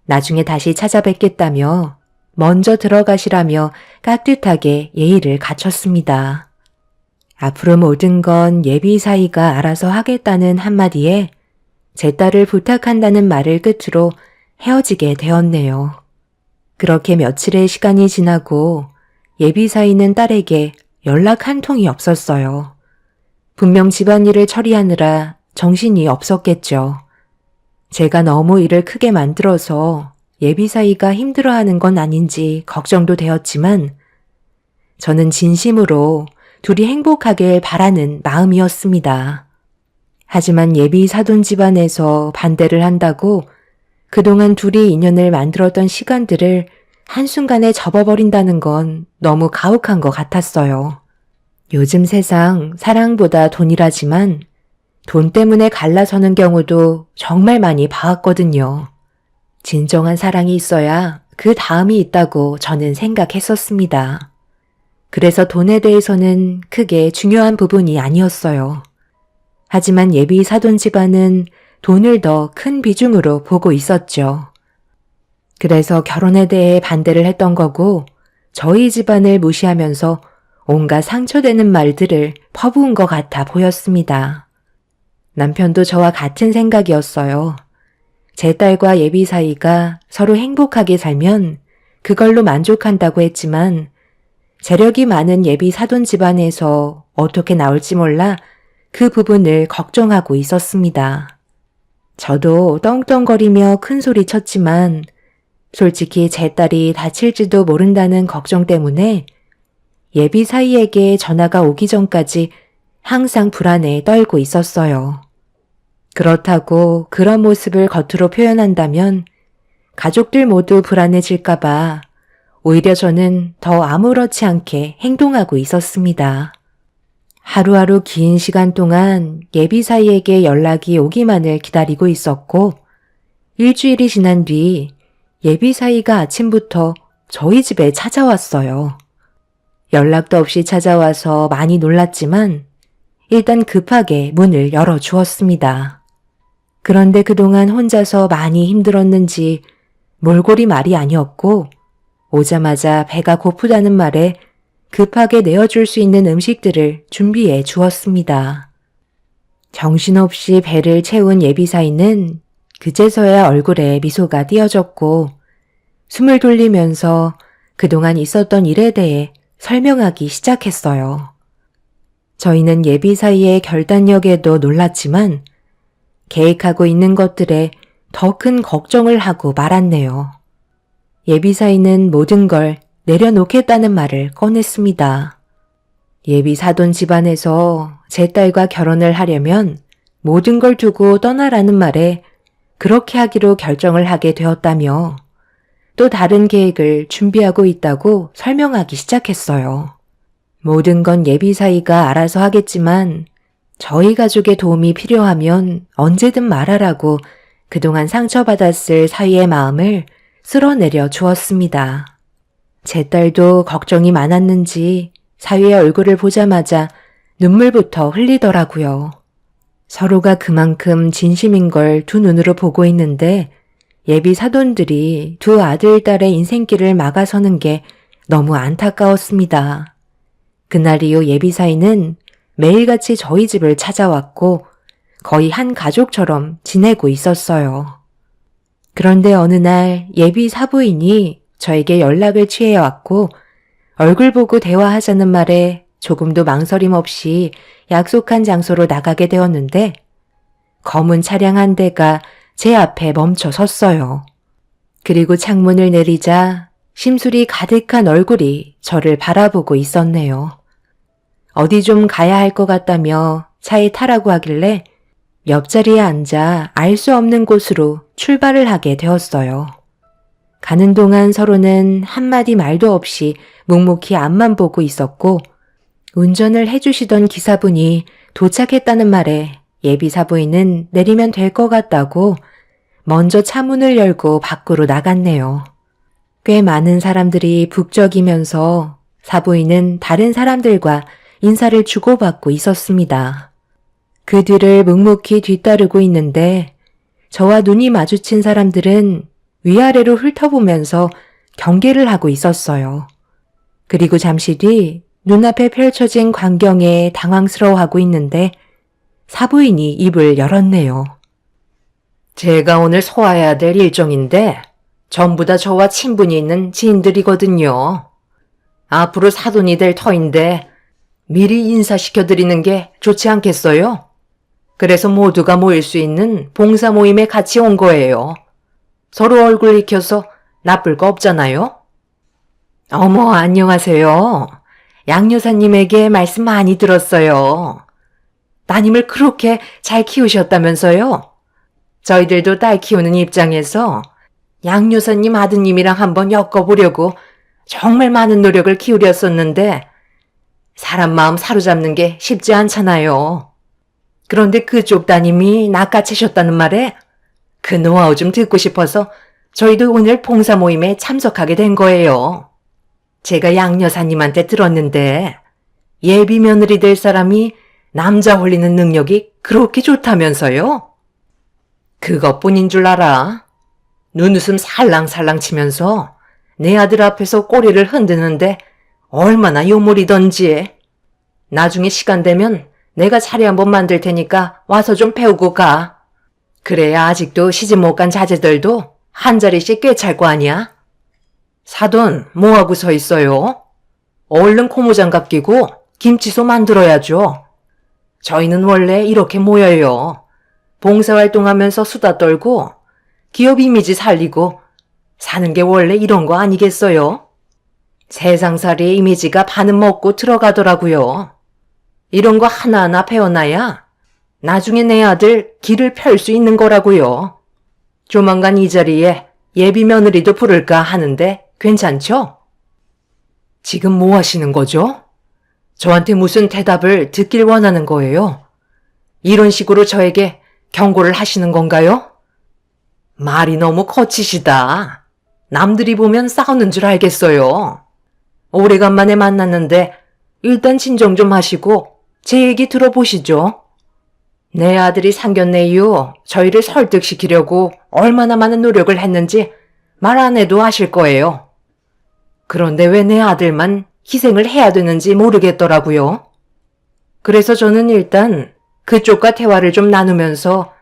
나중에 다시 찾아뵙겠다며 먼저 들어가시라며 깍듯하게 예의를 갖췄습니다. 앞으로 모든 건 예비사위가 알아서 하겠다는 한마디에 제 딸을 부탁한다는 말을 끝으로 헤어지게 되었네요. 그렇게 며칠의 시간이 지나고 예비사위는 딸에게 연락 한 통이 없었어요. 분명 집안일을 처리하느라 정신이 없었겠죠. 제가 너무 일을 크게 만들어서 예비사위가 힘들어하는 건 아닌지 걱정도 되었지만 저는 진심으로 둘이 행복하길 바라는 마음이었습니다. 하지만 예비 사돈 집안에서 반대를 한다고 그동안 둘이 인연을 만들었던 시간들을 한순간에 접어버린다는 건 너무 가혹한 것 같았어요. 요즘 세상 사랑보다 돈이라지만 돈 때문에 갈라서는 경우도 정말 많이 봐왔거든요. 진정한 사랑이 있어야 그 다음이 있다고 저는 생각했었습니다. 그래서 돈에 대해서는 크게 중요한 부분이 아니었어요. 하지만 예비 사돈 집안은 돈을 더 큰 비중으로 보고 있었죠. 그래서 결혼에 대해 반대를 했던 거고 저희 집안을 무시하면서 온갖 상처되는 말들을 퍼부은 것 같아 보였습니다. 남편도 저와 같은 생각이었어요. 제 딸과 예비 사이가 서로 행복하게 살면 그걸로 만족한다고 했지만 재력이 많은 예비 사돈 집안에서 어떻게 나올지 몰라 그 부분을 걱정하고 있었습니다. 저도 떵떵거리며 큰소리 쳤지만 솔직히 제 딸이 다칠지도 모른다는 걱정 때문에 예비 사이에게 전화가 오기 전까지 항상 불안에 떨고 있었어요. 그렇다고 그런 모습을 겉으로 표현한다면 가족들 모두 불안해질까봐 오히려 저는 더 아무렇지 않게 행동하고 있었습니다. 하루하루 긴 시간 동안 예비 사이에게 연락이 오기만을 기다리고 있었고 일주일이 지난 뒤 예비 사이가 아침부터 저희 집에 찾아왔어요. 연락도 없이 찾아와서 많이 놀랐지만 일단 급하게 문을 열어주었습니다. 그런데 그동안 혼자서 많이 힘들었는지 몰골이 말이 아니었고 오자마자 배가 고프다는 말에 급하게 내어줄 수 있는 음식들을 준비해 주었습니다. 정신없이 배를 채운 예비사이는 그제서야 얼굴에 미소가 띄어졌고 숨을 돌리면서 그동안 있었던 일에 대해 설명하기 시작했어요. 저희는 예비사이의 결단력에도 놀랐지만 계획하고 있는 것들에 더 큰 걱정을 하고 말았네요. 예비사이는 모든 걸 내려놓겠다는 말을 꺼냈습니다. 예비 사돈 집안에서 제 딸과 결혼을 하려면 모든 걸 두고 떠나라는 말에 그렇게 하기로 결정을 하게 되었다며 또 다른 계획을 준비하고 있다고 설명하기 시작했어요. 모든 건 예비 사이가 알아서 하겠지만 저희 가족의 도움이 필요하면 언제든 말하라고 그동안 상처받았을 사위의 마음을 쓸어내려 주었습니다. 제 딸도 걱정이 많았는지 사위의 얼굴을 보자마자 눈물부터 흘리더라고요. 서로가 그만큼 진심인 걸 두 눈으로 보고 있는데 예비 사돈들이 두 아들, 딸의 인생길을 막아서는 게 너무 안타까웠습니다. 그날 이후 예비 사이는 매일같이 저희 집을 찾아왔고 거의 한 가족처럼 지내고 있었어요. 그런데 어느 날 예비 사부인이 저에게 연락을 취해왔고 얼굴 보고 대화하자는 말에 조금도 망설임 없이 약속한 장소로 나가게 되었는데 검은 차량 한 대가 제 앞에 멈춰 섰어요. 그리고 창문을 내리자 심술이 가득한 얼굴이 저를 바라보고 있었네요. 어디 좀 가야 할 것 같다며 차에 타라고 하길래 옆자리에 앉아 알 수 없는 곳으로 출발을 하게 되었어요. 가는 동안 서로는 한마디 말도 없이 묵묵히 앞만 보고 있었고 운전을 해주시던 기사분이 도착했다는 말에 예비 사부인은 내리면 될 것 같다고 먼저 차 문을 열고 밖으로 나갔네요. 꽤 많은 사람들이 북적이면서 사부인은 다른 사람들과 인사를 주고받고 있었습니다. 그 뒤를 묵묵히 뒤따르고 있는데 저와 눈이 마주친 사람들은 위아래로 훑어보면서 경계를 하고 있었어요. 그리고 잠시 뒤 눈앞에 펼쳐진 광경에 당황스러워하고 있는데 사부인이 입을 열었네요. 제가 오늘 소화해야 될 일정인데 전부 다 저와 친분이 있는 지인들이거든요. 앞으로 사돈이 될 터인데 미리 인사시켜드리는 게 좋지 않겠어요? 그래서 모두가 모일 수 있는 봉사 모임에 같이 온 거예요. 서로 얼굴 익혀서 나쁠 거 없잖아요? 어머, 안녕하세요. 양 여사님에게 말씀 많이 들었어요. 따님을 그렇게 잘 키우셨다면서요? 저희들도 딸 키우는 입장에서 양 여사님 아드님이랑 한번 엮어보려고 정말 많은 노력을 기울였었는데 사람 마음 사로잡는 게 쉽지 않잖아요. 그런데 그쪽 따님이 낚아채셨다는 말에 그 노하우 좀 듣고 싶어서 저희도 오늘 봉사 모임에 참석하게 된 거예요. 제가 양 여사님한테 들었는데 예비 며느리 될 사람이 남자 홀리는 능력이 그렇게 좋다면서요? 그것뿐인 줄 알아. 눈웃음 살랑살랑 치면서 내 아들 앞에서 꼬리를 흔드는데 얼마나 요물이던지. 나중에 시간 되면 내가 자리 한번 만들 테니까 와서 좀 배우고 가. 그래야 아직도 시집 못 간 자제들도 한 자리씩 꿰찰 거 아니야? 사돈, 뭐하고 서 있어요? 얼른 고무장갑 끼고 김치소 만들어야죠. 저희는 원래 이렇게 모여요. 봉사활동하면서 수다 떨고 기업 이미지 살리고 사는 게 원래 이런 거 아니겠어요? 세상살이의 이미지가 반은 먹고 들어가더라고요. 이런 거 하나하나 배워놔야 나중에 내 아들 길을 펼 수 있는 거라고요. 조만간 이 자리에 예비 며느리도 부를까 하는데 괜찮죠? 지금 뭐 하시는 거죠? 저한테 무슨 대답을 듣길 원하는 거예요? 이런 식으로 저에게 경고를 하시는 건가요? 말이 너무 거치시다. 남들이 보면 싸우는 줄 알겠어요. 오래간만에 만났는데 일단 진정 좀 하시고 제 얘기 들어보시죠. 내 아들이 상견례 이후 저희를 설득시키려고 얼마나 많은 노력을 했는지 말 안 해도 아실 거예요. 그런데 왜 내 아들만 희생을 해야 되는지 모르겠더라고요. 그래서 저는 일단 그쪽과 대화를 좀 나누면서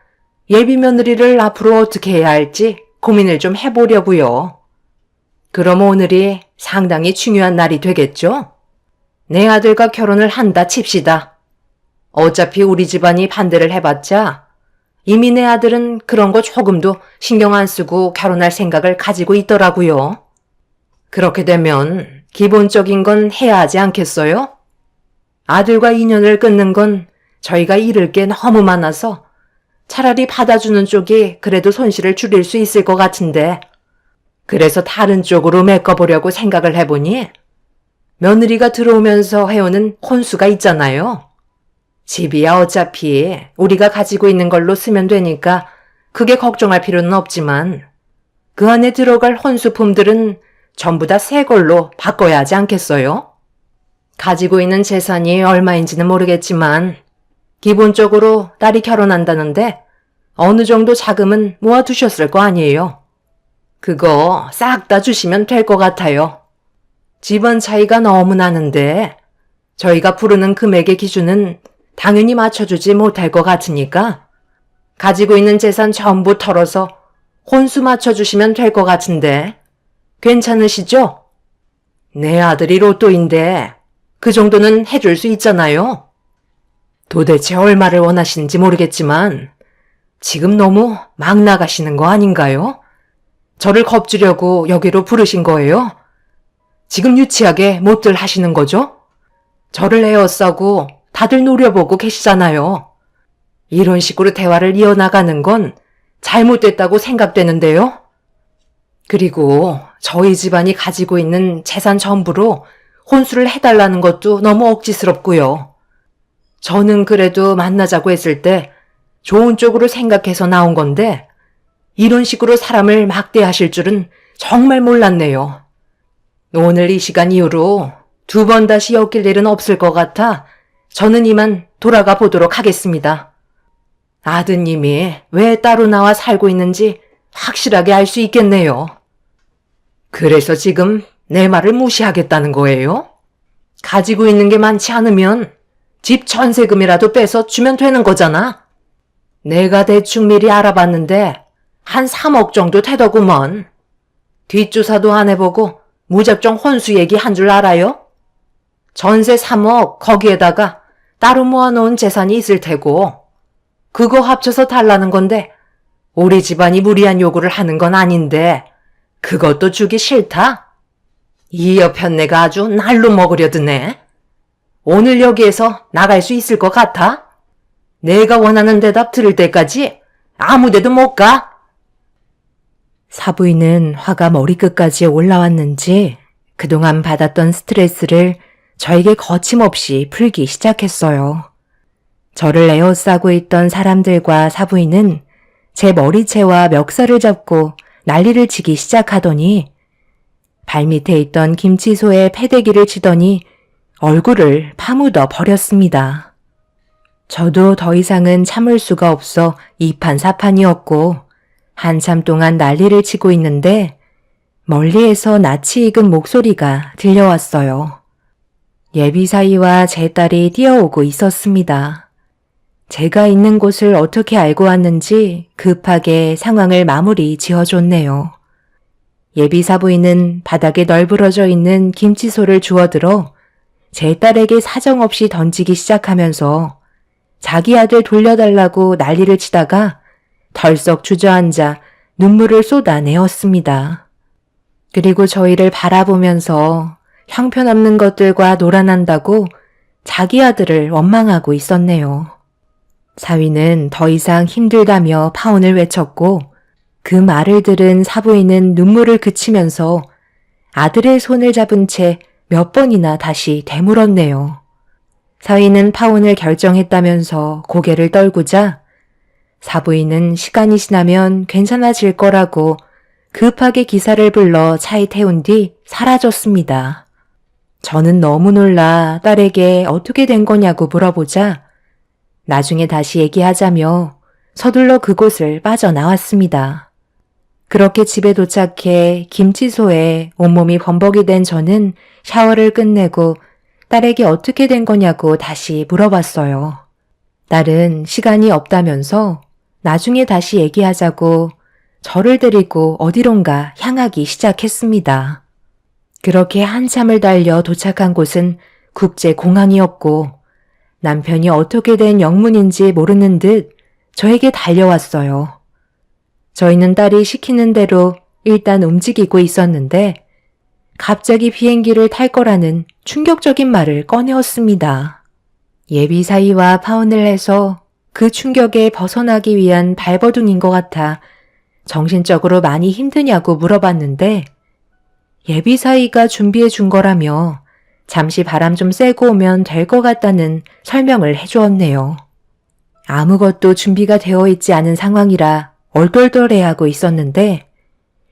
예비 며느리를 앞으로 어떻게 해야 할지 고민을 좀 해보려고요. 그럼 오늘이 상당히 중요한 날이 되겠죠? 내 아들과 결혼을 한다 칩시다. 어차피 우리 집안이 반대를 해봤자 이미 내 아들은 그런 거 조금도 신경 안 쓰고 결혼할 생각을 가지고 있더라고요. 그렇게 되면 기본적인 건 해야 하지 않겠어요? 아들과 인연을 끊는 건 저희가 잃을 게 너무 많아서 차라리 받아주는 쪽이 그래도 손실을 줄일 수 있을 것 같은데 그래서 다른 쪽으로 메꿔보려고 생각을 해보니 며느리가 들어오면서 해오는 혼수가 있잖아요. 집이야 어차피 우리가 가지고 있는 걸로 쓰면 되니까 그게 걱정할 필요는 없지만 그 안에 들어갈 혼수품들은 전부 다 새 걸로 바꿔야 하지 않겠어요? 가지고 있는 재산이 얼마인지는 모르겠지만 기본적으로 딸이 결혼한다는데 어느 정도 자금은 모아두셨을 거 아니에요. 그거 싹 다 주시면 될 것 같아요. 집안 차이가 너무 나는데 저희가 부르는 금액의 기준은 당연히 맞춰주지 못할 것 같으니까 가지고 있는 재산 전부 털어서 혼수 맞춰주시면 될 것 같은데 괜찮으시죠? 내 아들이 로또인데 그 정도는 해줄 수 있잖아요. 도대체 얼마를 원하시는지 모르겠지만 지금 너무 막 나가시는 거 아닌가요? 저를 겁주려고 여기로 부르신 거예요? 지금 유치하게 못들 하시는 거죠? 저를 에워싸고 다들 노려보고 계시잖아요. 이런 식으로 대화를 이어나가는 건 잘못됐다고 생각되는데요. 그리고 저희 집안이 가지고 있는 재산 전부로 혼수를 해달라는 것도 너무 억지스럽고요. 저는 그래도 만나자고 했을 때 좋은 쪽으로 생각해서 나온 건데 이런 식으로 사람을 막대하실 줄은 정말 몰랐네요. 오늘 이 시간 이후로 2번 다시 엮일 일은 없을 것 같아 저는 이만 돌아가 보도록 하겠습니다. 아드님이 왜 따로 나와 살고 있는지 확실하게 알 수 있겠네요. 그래서 지금 내 말을 무시하겠다는 거예요? 가지고 있는 게 많지 않으면 집 전세금이라도 빼서 주면 되는 거잖아. 내가 대충 미리 알아봤는데 한 3억 정도 되더구먼. 뒷조사도 안 해보고 무작정 혼수 얘기 한 줄 알아요? 전세 3억 거기에다가 따로 모아놓은 재산이 있을 테고 그거 합쳐서 달라는 건데 우리 집안이 무리한 요구를 하는 건 아닌데 그것도 주기 싫다? 이 여편네가 아주 날로 먹으려 드네. 오늘 여기에서 나갈 수 있을 것 같아? 내가 원하는 대답 들을 때까지 아무 데도 못 가. 사부인은 화가 머리끝까지 올라왔는지 그동안 받았던 스트레스를 저에게 거침없이 풀기 시작했어요. 저를 에워싸고 있던 사람들과 사부인은 제 머리채와 멱살을 잡고 난리를 치기 시작하더니 발밑에 있던 김치소에 패대기를 치더니 얼굴을 파묻어 버렸습니다. 저도 더 이상은 참을 수가 없어 이판사판이었고 한참 동안 난리를 치고 있는데 멀리에서 낯이 익은 목소리가 들려왔어요. 예비사위와 제 딸이 뛰어오고 있었습니다. 제가 있는 곳을 어떻게 알고 왔는지 급하게 상황을 마무리 지어줬네요. 예비사부인은 바닥에 널브러져 있는 김치소를 주워들어 제 딸에게 사정없이 던지기 시작하면서 자기 아들 돌려달라고 난리를 치다가 덜썩 주저앉아 눈물을 쏟아내었습니다. 그리고 저희를 바라보면서 형편없는 것들과 놀아난다고 자기 아들을 원망하고 있었네요. 사위는 더 이상 힘들다며 파혼을 외쳤고 그 말을 들은 사부인은 눈물을 그치면서 아들의 손을 잡은 채 몇 번이나 다시 되물었네요. 사위는 파혼을 결정했다면서 고개를 떨구자 사부인은 시간이 지나면 괜찮아질 거라고 급하게 기사를 불러 차에 태운 뒤 사라졌습니다. 저는 너무 놀라 딸에게 어떻게 된 거냐고 물어보자 나중에 다시 얘기하자며 서둘러 그곳을 빠져나왔습니다. 그렇게 집에 도착해 김치소에 온몸이 범벅이 된 저는 샤워를 끝내고 딸에게 어떻게 된 거냐고 다시 물어봤어요. 딸은 시간이 없다면서 나중에 다시 얘기하자고 저를 데리고 어디론가 향하기 시작했습니다. 그렇게 한참을 달려 도착한 곳은 국제공항이었고 남편이 어떻게 된 영문인지 모르는 듯 저에게 달려왔어요. 저희는 딸이 시키는 대로 일단 움직이고 있었는데 갑자기 비행기를 탈 거라는 충격적인 말을 꺼내었습니다. 예비사위와 파혼을 해서 그 충격에 벗어나기 위한 발버둥인 것 같아 정신적으로 많이 힘드냐고 물어봤는데 예비사위가 준비해 준 거라며 잠시 바람 좀 쐬고 오면 될 것 같다는 설명을 해주었네요. 아무것도 준비가 되어 있지 않은 상황이라 얼떨떨해하고 있었는데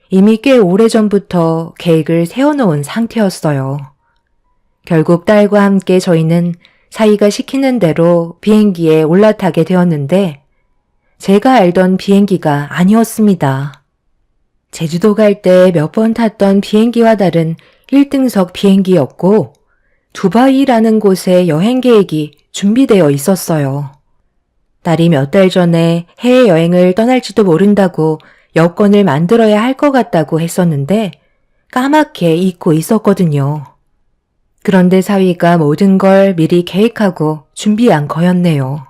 이미 꽤 오래전부터 계획을 세워놓은 상태였어요. 결국 딸과 함께 저희는 사위가 시키는 대로 비행기에 올라타게 되었는데 제가 알던 비행기가 아니었습니다. 제주도 갈 때 몇 번 탔던 비행기와 다른 1등석 비행기였고 두바이라는 곳의 여행 계획이 준비되어 있었어요. 딸이 몇 달 전에 해외여행을 떠날지도 모른다고 여권을 만들어야 할 것 같다고 했었는데 까맣게 잊고 있었거든요. 그런데 사위가 모든 걸 미리 계획하고 준비한 거였네요.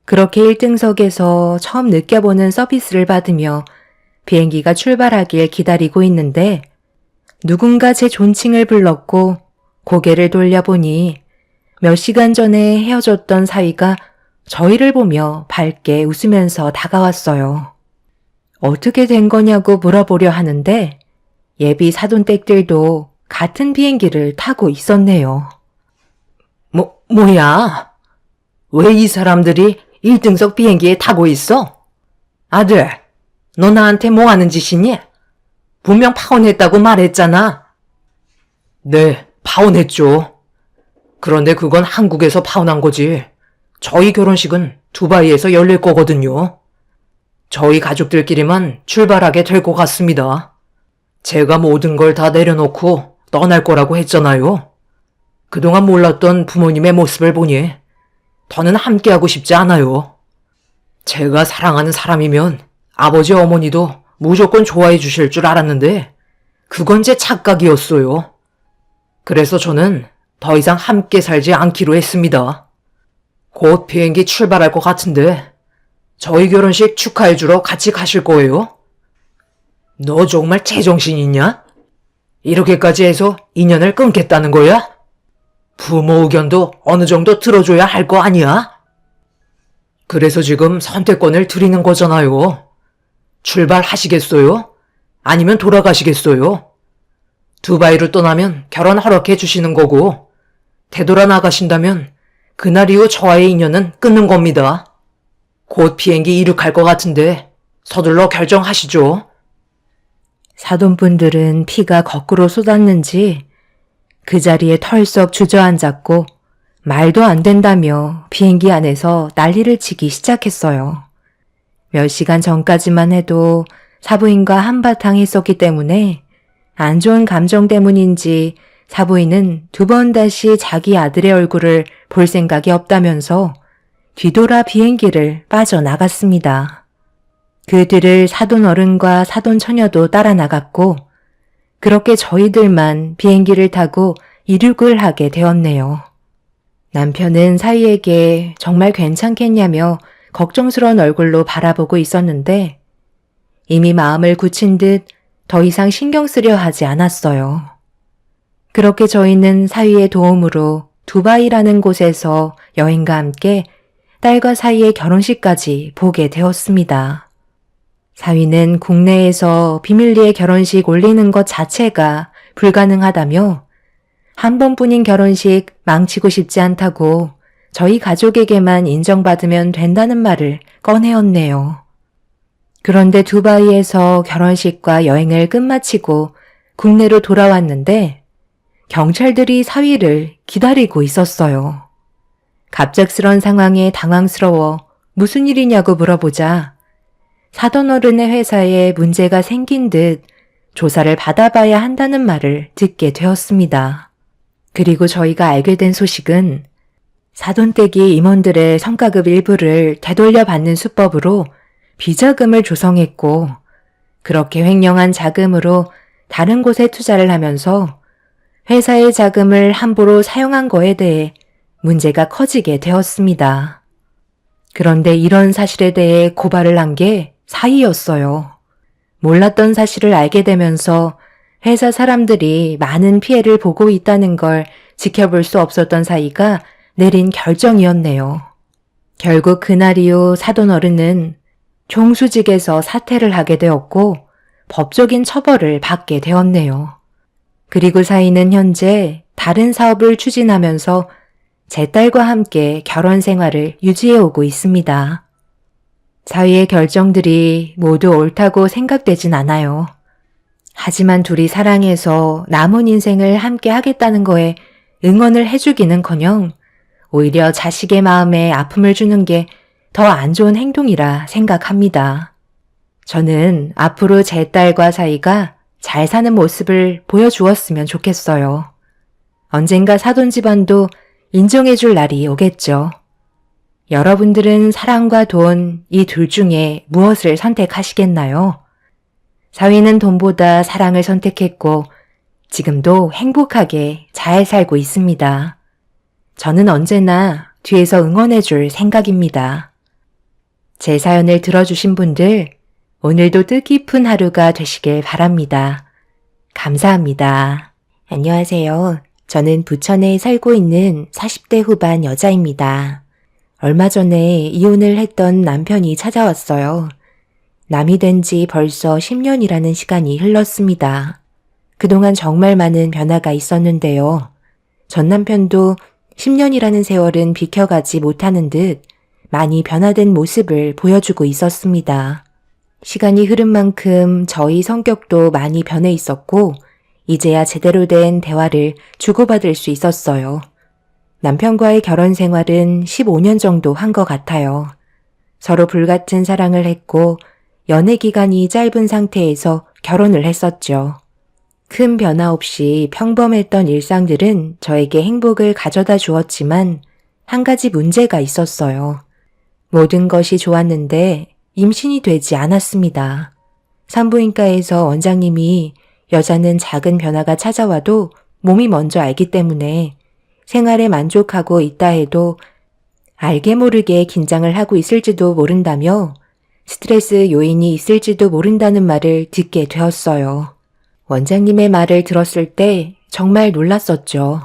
그렇게 1등석에서 처음 느껴보는 서비스를 받으며 비행기가 출발하길 기다리고 있는데 누군가 제 존칭을 불렀고 고개를 돌려보니 몇 시간 전에 헤어졌던 사위가 저희를 보며 밝게 웃으면서 다가왔어요. 어떻게 된 거냐고 물어보려 하는데 예비 사돈댁들도 같은 비행기를 타고 있었네요. 뭐야? 왜 이 사람들이 1등석 비행기에 타고 있어? 아들, 너 나한테 뭐 하는 짓이니? 분명 파혼했다고 말했잖아. 네, 파혼했죠. 그런데 그건 한국에서 파혼한 거지. 저희 결혼식은 두바이에서 열릴 거거든요. 저희 가족들끼리만 출발하게 될 것 같습니다. 제가 모든 걸 다 내려놓고 떠날 거라고 했잖아요. 그동안 몰랐던 부모님의 모습을 보니 더는 함께하고 싶지 않아요. 제가 사랑하는 사람이면 아버지 어머니도 무조건 좋아해 주실 줄 알았는데 그건 제 착각이었어요. 그래서 저는 더 이상 함께 살지 않기로 했습니다. 곧 비행기 출발할 것 같은데 저희 결혼식 축하해주러 같이 가실 거예요? 너 정말 제정신 있냐? 이렇게까지 해서 인연을 끊겠다는 거야? 부모 의견도 어느 정도 들어줘야 할 거 아니야? 그래서 지금 선택권을 드리는 거잖아요. 출발하시겠어요? 아니면 돌아가시겠어요? 두바이로 떠나면 결혼 허락해 주시는 거고 되돌아 나가신다면 그날 이후 저와의 인연은 끊는 겁니다. 곧 비행기 이륙할 것 같은데 서둘러 결정하시죠. 사돈분들은 피가 거꾸로 쏟았는지 그 자리에 털썩 주저앉았고 말도 안 된다며 비행기 안에서 난리를 치기 시작했어요. 몇 시간 전까지만 해도 사부인과 한바탕 했었기 때문에 안 좋은 감정 때문인지 사부인은 두 번 다시 자기 아들의 얼굴을 볼 생각이 없다면서 뒤돌아 비행기를 빠져나갔습니다. 그 뒤를 사돈 어른과 사돈 처녀도 따라 나갔고 그렇게 저희들만 비행기를 타고 이륙을 하게 되었네요. 남편은 사위에게 정말 괜찮겠냐며 걱정스러운 얼굴로 바라보고 있었는데 이미 마음을 굳힌 듯 더 이상 신경 쓰려 하지 않았어요. 그렇게 저희는 사위의 도움으로 두바이라는 곳에서 여행과 함께 딸과 사위의 결혼식까지 보게 되었습니다. 사위는 국내에서 비밀리에 결혼식 올리는 것 자체가 불가능하다며 한 번뿐인 결혼식 망치고 싶지 않다고 저희 가족에게만 인정받으면 된다는 말을 꺼내었네요. 그런데 두바이에서 결혼식과 여행을 끝마치고 국내로 돌아왔는데 경찰들이 사위를 기다리고 있었어요. 갑작스런 상황에 당황스러워 무슨 일이냐고 물어보자 사돈 어른의 회사에 문제가 생긴 듯 조사를 받아봐야 한다는 말을 듣게 되었습니다. 그리고 저희가 알게 된 소식은 사돈댁이 임원들의 성과급 일부를 되돌려 받는 수법으로 비자금을 조성했고 그렇게 횡령한 자금으로 다른 곳에 투자를 하면서 회사의 자금을 함부로 사용한 거에 대해 문제가 커지게 되었습니다. 그런데 이런 사실에 대해 고발을 한 게 사위였어요. 몰랐던 사실을 알게 되면서 회사 사람들이 많은 피해를 보고 있다는 걸 지켜볼 수 없었던 사위가 내린 결정이었네요. 결국 그날 이후 사돈 어른은 총수직에서 사퇴를 하게 되었고 법적인 처벌을 받게 되었네요. 그리고 사위는 현재 다른 사업을 추진하면서 제 딸과 함께 결혼 생활을 유지해오고 있습니다. 사위의 결정들이 모두 옳다고 생각되진 않아요. 하지만 둘이 사랑해서 남은 인생을 함께 하겠다는 거에 응원을 해주기는커녕 오히려 자식의 마음에 아픔을 주는 게 더 안 좋은 행동이라 생각합니다. 저는 앞으로 제 딸과 사위가 잘 사는 모습을 보여주었으면 좋겠어요. 언젠가 사돈 집안도 인정해줄 날이 오겠죠. 여러분들은 사랑과 돈, 이 둘 중에 무엇을 선택하시겠나요? 사위는 돈보다 사랑을 선택했고 지금도 행복하게 잘 살고 있습니다. 저는 언제나 뒤에서 응원해줄 생각입니다. 제 사연을 들어주신 분들, 오늘도 뜻깊은 하루가 되시길 바랍니다. 감사합니다. 안녕하세요. 저는 부천에 살고 있는 40대 후반 여자입니다. 얼마 전에 이혼을 했던 남편이 찾아왔어요. 남이 된 지 벌써 10년이라는 시간이 흘렀습니다. 그동안 정말 많은 변화가 있었는데요. 전 남편도 10년이라는 세월은 비켜가지 못하는 듯 많이 변화된 모습을 보여주고 있었습니다. 시간이 흐른 만큼 저희 성격도 많이 변해 있었고 이제야 제대로 된 대화를 주고받을 수 있었어요. 남편과의 결혼 생활은 15년 정도 한 것 같아요. 서로 불같은 사랑을 했고 연애 기간이 짧은 상태에서 결혼을 했었죠. 큰 변화 없이 평범했던 일상들은 저에게 행복을 가져다 주었지만 한 가지 문제가 있었어요. 모든 것이 좋았는데 임신이 되지 않았습니다. 산부인과에서 원장님이 여자는 작은 변화가 찾아와도 몸이 먼저 알기 때문에 생활에 만족하고 있다 해도 알게 모르게 긴장을 하고 있을지도 모른다며 스트레스 요인이 있을지도 모른다는 말을 듣게 되었어요. 원장님의 말을 들었을 때 정말 놀랐었죠.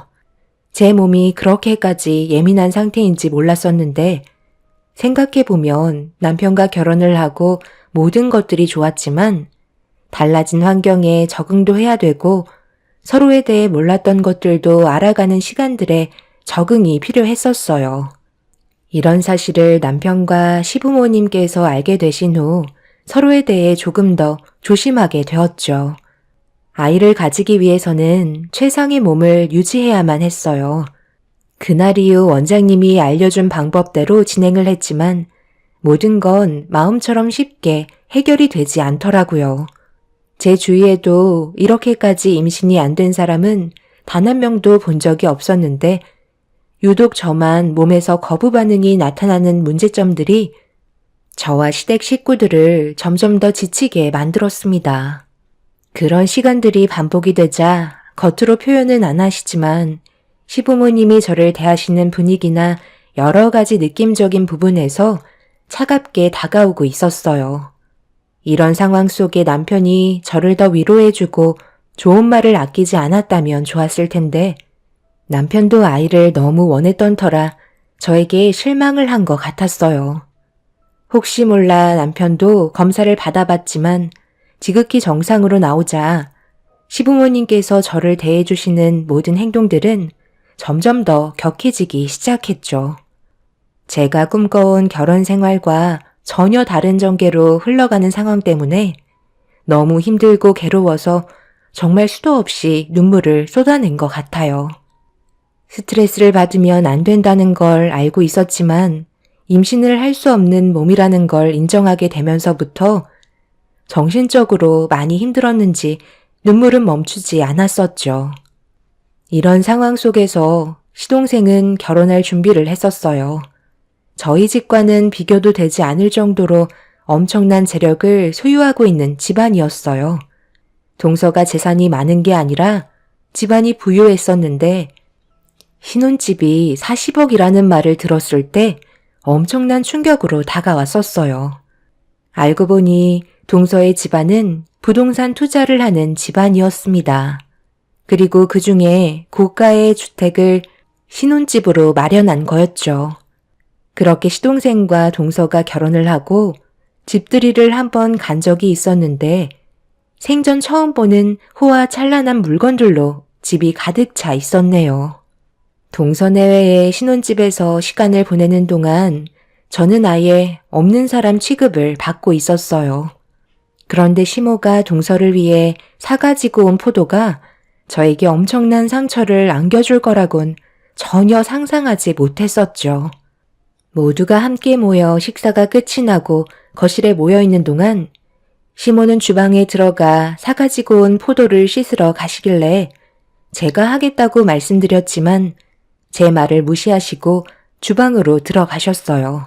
제 몸이 그렇게까지 예민한 상태인지 몰랐었는데 생각해보면 남편과 결혼을 하고 모든 것들이 좋았지만 달라진 환경에 적응도 해야 되고 서로에 대해 몰랐던 것들도 알아가는 시간들에 적응이 필요했었어요. 이런 사실을 남편과 시부모님께서 알게 되신 후 서로에 대해 조금 더 조심하게 되었죠. 아이를 가지기 위해서는 최상의 몸을 유지해야만 했어요. 그날 이후 원장님이 알려준 방법대로 진행을 했지만 모든 건 마음처럼 쉽게 해결이 되지 않더라고요. 제 주위에도 이렇게까지 임신이 안 된 사람은 단 한 명도 본 적이 없었는데 유독 저만 몸에서 거부 반응이 나타나는 문제점들이 저와 시댁 식구들을 점점 더 지치게 만들었습니다. 그런 시간들이 반복이 되자 겉으로 표현은 안 하시지만 시부모님이 저를 대하시는 분위기나 여러 가지 느낌적인 부분에서 차갑게 다가오고 있었어요. 이런 상황 속에 남편이 저를 더 위로해주고 좋은 말을 아끼지 않았다면 좋았을 텐데 남편도 아이를 너무 원했던 터라 저에게 실망을 한 것 같았어요. 혹시 몰라 남편도 검사를 받아봤지만 지극히 정상으로 나오자 시부모님께서 저를 대해주시는 모든 행동들은 점점 더 격해지기 시작했죠. 제가 꿈꿔온 결혼 생활과 전혀 다른 전개로 흘러가는 상황 때문에 너무 힘들고 괴로워서 정말 수도 없이 눈물을 쏟아낸 것 같아요. 스트레스를 받으면 안 된다는 걸 알고 있었지만 임신을 할 수 없는 몸이라는 걸 인정하게 되면서부터 정신적으로 많이 힘들었는지 눈물은 멈추지 않았었죠. 이런 상황 속에서 시동생은 결혼할 준비를 했었어요. 저희 집과는 비교도 되지 않을 정도로 엄청난 재력을 소유하고 있는 집안이었어요. 동서가 재산이 많은 게 아니라 집안이 부유했었는데 신혼집이 40억이라는 말을 들었을 때 엄청난 충격으로 다가왔었어요. 알고 보니 동서의 집안은 부동산 투자를 하는 집안이었습니다. 그리고 그 중에 고가의 주택을 신혼집으로 마련한 거였죠. 그렇게 시동생과 동서가 결혼을 하고 집들이를 한번 간 적이 있었는데 생전 처음 보는 호화찬란한 물건들로 집이 가득 차 있었네요. 동서 내외의 신혼집에서 시간을 보내는 동안 저는 아예 없는 사람 취급을 받고 있었어요. 그런데 시모가 동서를 위해 사가지고 온 포도가 저에게 엄청난 상처를 안겨줄 거라곤 전혀 상상하지 못했었죠. 모두가 함께 모여 식사가 끝이 나고 거실에 모여있는 동안 시모는 주방에 들어가 사가지고 온 포도를 씻으러 가시길래 제가 하겠다고 말씀드렸지만 제 말을 무시하시고 주방으로 들어가셨어요.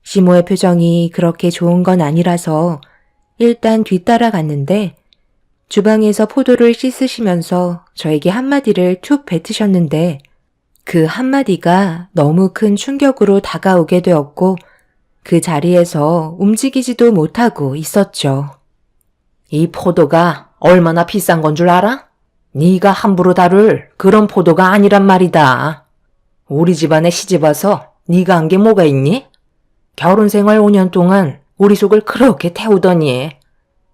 시모의 표정이 그렇게 좋은 건 아니라서 일단 뒤따라 갔는데 주방에서 포도를 씻으시면서 저에게 한마디를 툭 뱉으셨는데 그 한마디가 너무 큰 충격으로 다가오게 되었고 그 자리에서 움직이지도 못하고 있었죠. 이 포도가 얼마나 비싼 건 줄 알아? 네가 함부로 다룰 그런 포도가 아니란 말이다. 우리 집안에 시집와서 네가 한 게 뭐가 있니? 결혼 생활 5년 동안 우리 속을 그렇게 태우더니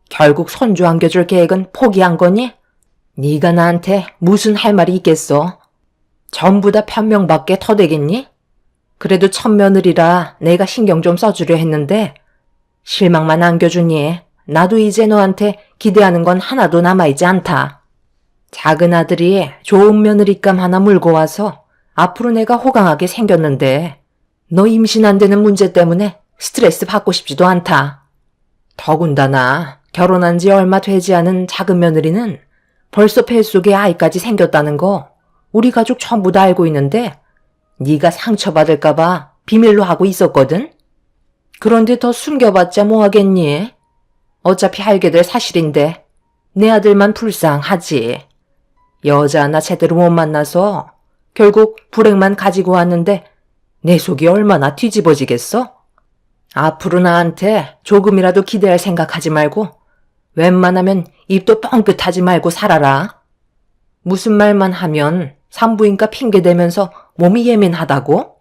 결국 손주 안겨줄 계획은 포기한 거니? 네가 나한테 무슨 할 말이 있겠어? 전부 다 편명밖에 터대겠니? 그래도 첫 며느리라 내가 신경 좀 써주려 했는데 실망만 안겨주니 나도 이제 너한테 기대하는 건 하나도 남아있지 않다. 작은 아들이 좋은 며느리감 하나 물고 와서 앞으로 내가 호강하게 생겼는데 너 임신 안 되는 문제 때문에 스트레스 받고 싶지도 않다. 더군다나 결혼한 지 얼마 되지 않은 작은 며느리는 벌써 뱃속에 아이까지 생겼다는 거 우리 가족 전부 다 알고 있는데 네가 상처받을까 봐 비밀로 하고 있었거든? 그런데 더 숨겨봤자 뭐하겠니? 어차피 알게 될 사실인데 내 아들만 불쌍하지. 여자 하나 제대로 못 만나서 결국 불행만 가지고 왔는데 내 속이 얼마나 뒤집어지겠어? 앞으로 나한테 조금이라도 기대할 생각하지 말고 웬만하면 입도 뻥끗하지 말고 살아라. 무슨 말만 하면 산부인과 핑계대면서 몸이 예민하다고?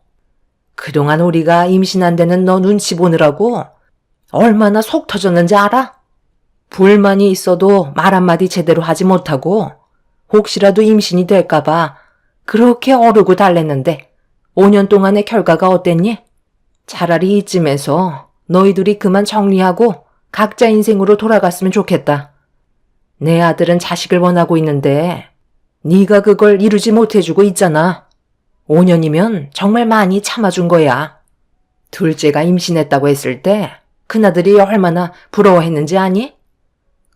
그동안 우리가 임신 안 되는 너 눈치 보느라고 얼마나 속 터졌는지 알아? 불만이 있어도 말 한마디 제대로 하지 못하고 혹시라도 임신이 될까봐 그렇게 어르고 달랬는데 5년 동안의 결과가 어땠니? 차라리 이쯤에서 너희들이 그만 정리하고 각자 인생으로 돌아갔으면 좋겠다. 내 아들은 자식을 원하고 있는데 네가 그걸 이루지 못해주고 있잖아. 5년이면 정말 많이 참아준 거야. 둘째가 임신했다고 했을 때 큰아들이 얼마나 부러워했는지 아니?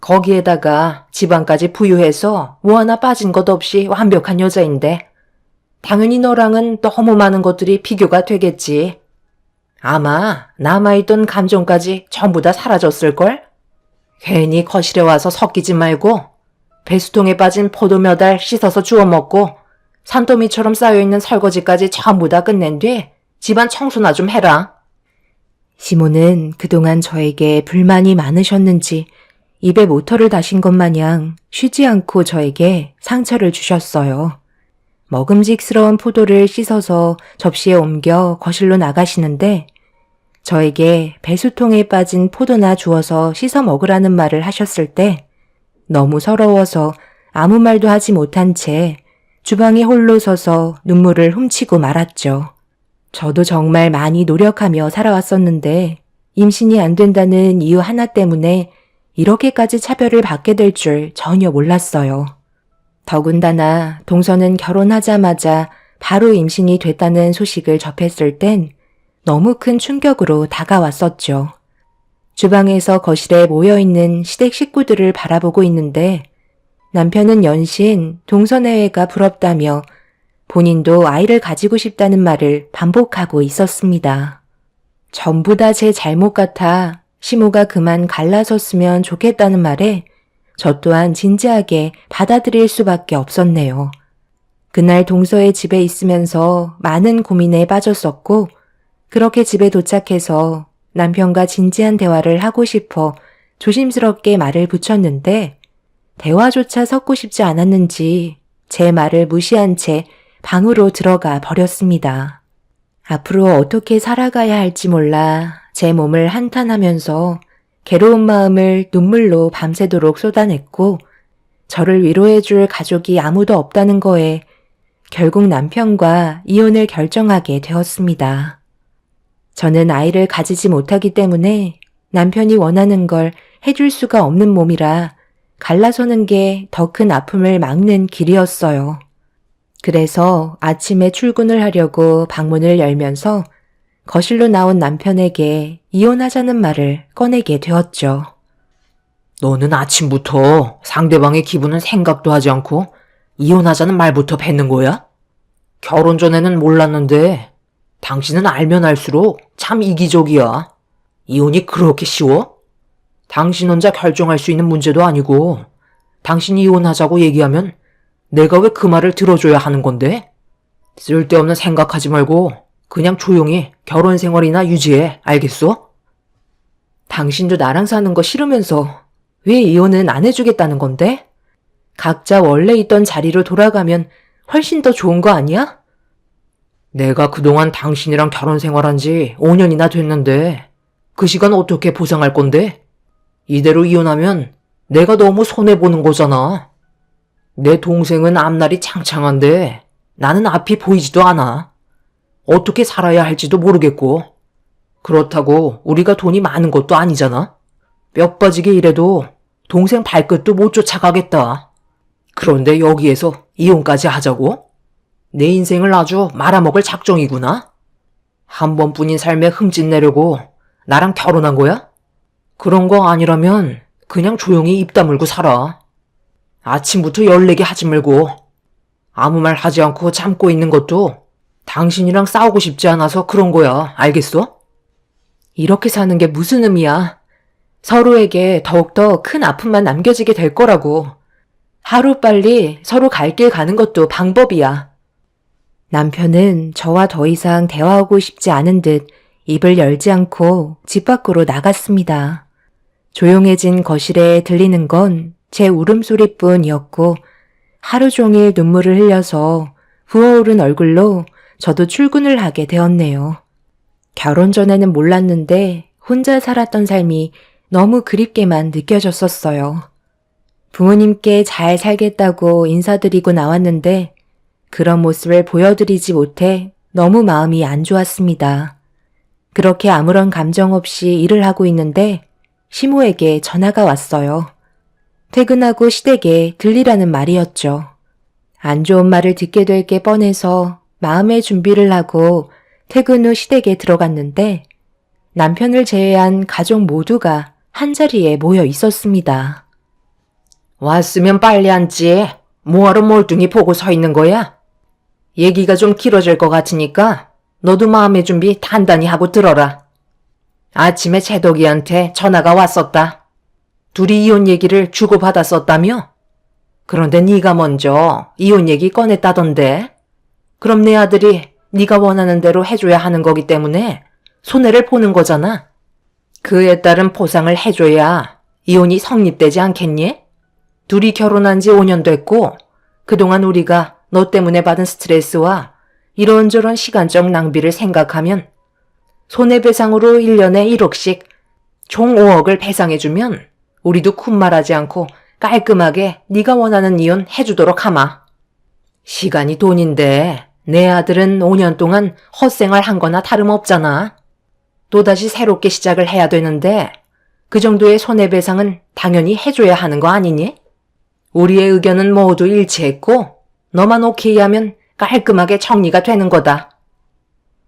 거기에다가 집안까지 부유해서 뭐 하나 빠진 것 없이 완벽한 여자인데 당연히 너랑은 너무 많은 것들이 비교가 되겠지. 아마 남아있던 감정까지 전부 다 사라졌을걸? 괜히 거실에 와서 섞이지 말고 배수통에 빠진 포도 몇 알 씻어서 주워 먹고 산더미처럼 쌓여있는 설거지까지 전부 다 끝낸 뒤 집안 청소나 좀 해라. 시모는 그동안 저에게 불만이 많으셨는지 입에 모터를 다신 것 마냥 쉬지 않고 저에게 상처를 주셨어요. 먹음직스러운 포도를 씻어서 접시에 옮겨 거실로 나가시는데 저에게 배수통에 빠진 포도나 주워서 씻어 먹으라는 말을 하셨을 때 너무 서러워서 아무 말도 하지 못한 채 주방에 홀로 서서 눈물을 훔치고 말았죠. 저도 정말 많이 노력하며 살아왔었는데 임신이 안 된다는 이유 하나 때문에 이렇게까지 차별을 받게 될 줄 전혀 몰랐어요. 더군다나 동서는 결혼하자마자 바로 임신이 됐다는 소식을 접했을 땐 너무 큰 충격으로 다가왔었죠. 주방에서 거실에 모여있는 시댁 식구들을 바라보고 있는데 남편은 연신 동서내외가 부럽다며 본인도 아이를 가지고 싶다는 말을 반복하고 있었습니다. 전부 다 제 잘못 같아 시모가 그만 갈라섰으면 좋겠다는 말에 저 또한 진지하게 받아들일 수밖에 없었네요. 그날 동서의 집에 있으면서 많은 고민에 빠졌었고 그렇게 집에 도착해서 남편과 진지한 대화를 하고 싶어 조심스럽게 말을 붙였는데 대화조차 섞고 싶지 않았는지 제 말을 무시한 채 방으로 들어가 버렸습니다. 앞으로 어떻게 살아가야 할지 몰라 제 몸을 한탄하면서 괴로운 마음을 눈물로 밤새도록 쏟아냈고 저를 위로해줄 가족이 아무도 없다는 거에 결국 남편과 이혼을 결정하게 되었습니다. 저는 아이를 가지지 못하기 때문에 남편이 원하는 걸 해줄 수가 없는 몸이라 갈라서는 게 더 큰 아픔을 막는 길이었어요. 그래서 아침에 출근을 하려고 방문을 열면서 거실로 나온 남편에게 이혼하자는 말을 꺼내게 되었죠. 너는 아침부터 상대방의 기분은 생각도 하지 않고 이혼하자는 말부터 뱉는 거야? 결혼 전에는 몰랐는데 당신은 알면 알수록 참 이기적이야. 이혼이 그렇게 쉬워? 당신 혼자 결정할 수 있는 문제도 아니고 당신이 이혼하자고 얘기하면 내가 왜 그 말을 들어줘야 하는 건데? 쓸데없는 생각하지 말고 그냥 조용히 결혼 생활이나 유지해. 알겠어? 당신도 나랑 사는 거 싫으면서 왜 이혼은 안 해주겠다는 건데? 각자 원래 있던 자리로 돌아가면 훨씬 더 좋은 거 아니야? 내가 그동안 당신이랑 결혼 생활한 지 5년이나 됐는데 그 시간 어떻게 보상할 건데? 이대로 이혼하면 내가 너무 손해보는 거잖아. 내 동생은 앞날이 창창한데 나는 앞이 보이지도 않아. 어떻게 살아야 할지도 모르겠고. 그렇다고 우리가 돈이 많은 것도 아니잖아. 뼈 빠지게 일해도 동생 발끝도 못 쫓아가겠다. 그런데 여기에서 이혼까지 하자고? 내 인생을 아주 말아먹을 작정이구나. 한 번뿐인 삶에 흠집 내려고 나랑 결혼한 거야? 그런 거 아니라면 그냥 조용히 입 다물고 살아. 아침부터 열내게 하지 말고. 아무 말 하지 않고 참고 있는 것도 당신이랑 싸우고 싶지 않아서 그런 거야. 알겠어? 이렇게 사는 게 무슨 의미야? 서로에게 더욱더 큰 아픔만 남겨지게 될 거라고. 하루빨리 서로 갈 길 가는 것도 방법이야. 남편은 저와 더 이상 대화하고 싶지 않은 듯 입을 열지 않고 집 밖으로 나갔습니다. 조용해진 거실에 들리는 건 제 울음소리뿐이었고 하루 종일 눈물을 흘려서 부어오른 얼굴로 저도 출근을 하게 되었네요. 결혼 전에는 몰랐는데 혼자 살았던 삶이 너무 그립게만 느껴졌었어요. 부모님께 잘 살겠다고 인사드리고 나왔는데 그런 모습을 보여드리지 못해 너무 마음이 안 좋았습니다. 그렇게 아무런 감정 없이 일을 하고 있는데 시모에게 전화가 왔어요. 퇴근하고 시댁에 들리라는 말이었죠. 안 좋은 말을 듣게 될 게 뻔해서 마음의 준비를 하고 퇴근 후 시댁에 들어갔는데 남편을 제외한 가족 모두가 한자리에 모여 있었습니다. 왔으면 빨리 앉지. 뭐하러 멀뚱히 보고 서 있는 거야? 얘기가 좀 길어질 것 같으니까 너도 마음의 준비 단단히 하고 들어라. 아침에 채덕이한테 전화가 왔었다. 둘이 이혼 얘기를 주고받았었다며? 그런데 네가 먼저 이혼 얘기 꺼냈다던데? 그럼 내 아들이 네가 원하는 대로 해줘야 하는 거기 때문에 손해를 보는 거잖아. 그에 따른 보상을 해줘야 이혼이 성립되지 않겠니? 둘이 결혼한 지 5년 됐고 그동안 우리가 너 때문에 받은 스트레스와 이런저런 시간적 낭비를 생각하면 손해배상으로 1년에 1억씩 총 5억을 배상해주면 우리도 쿤말하지 않고 깔끔하게 네가 원하는 이혼 해주도록 하마. 시간이 돈인데 내 아들은 5년 동안 헛생활 한 거나 다름없잖아. 또다시 새롭게 시작을 해야 되는데 그 정도의 손해배상은 당연히 해줘야 하는 거 아니니? 우리의 의견은 모두 일치했고 너만 오케이 하면 깔끔하게 정리가 되는 거다.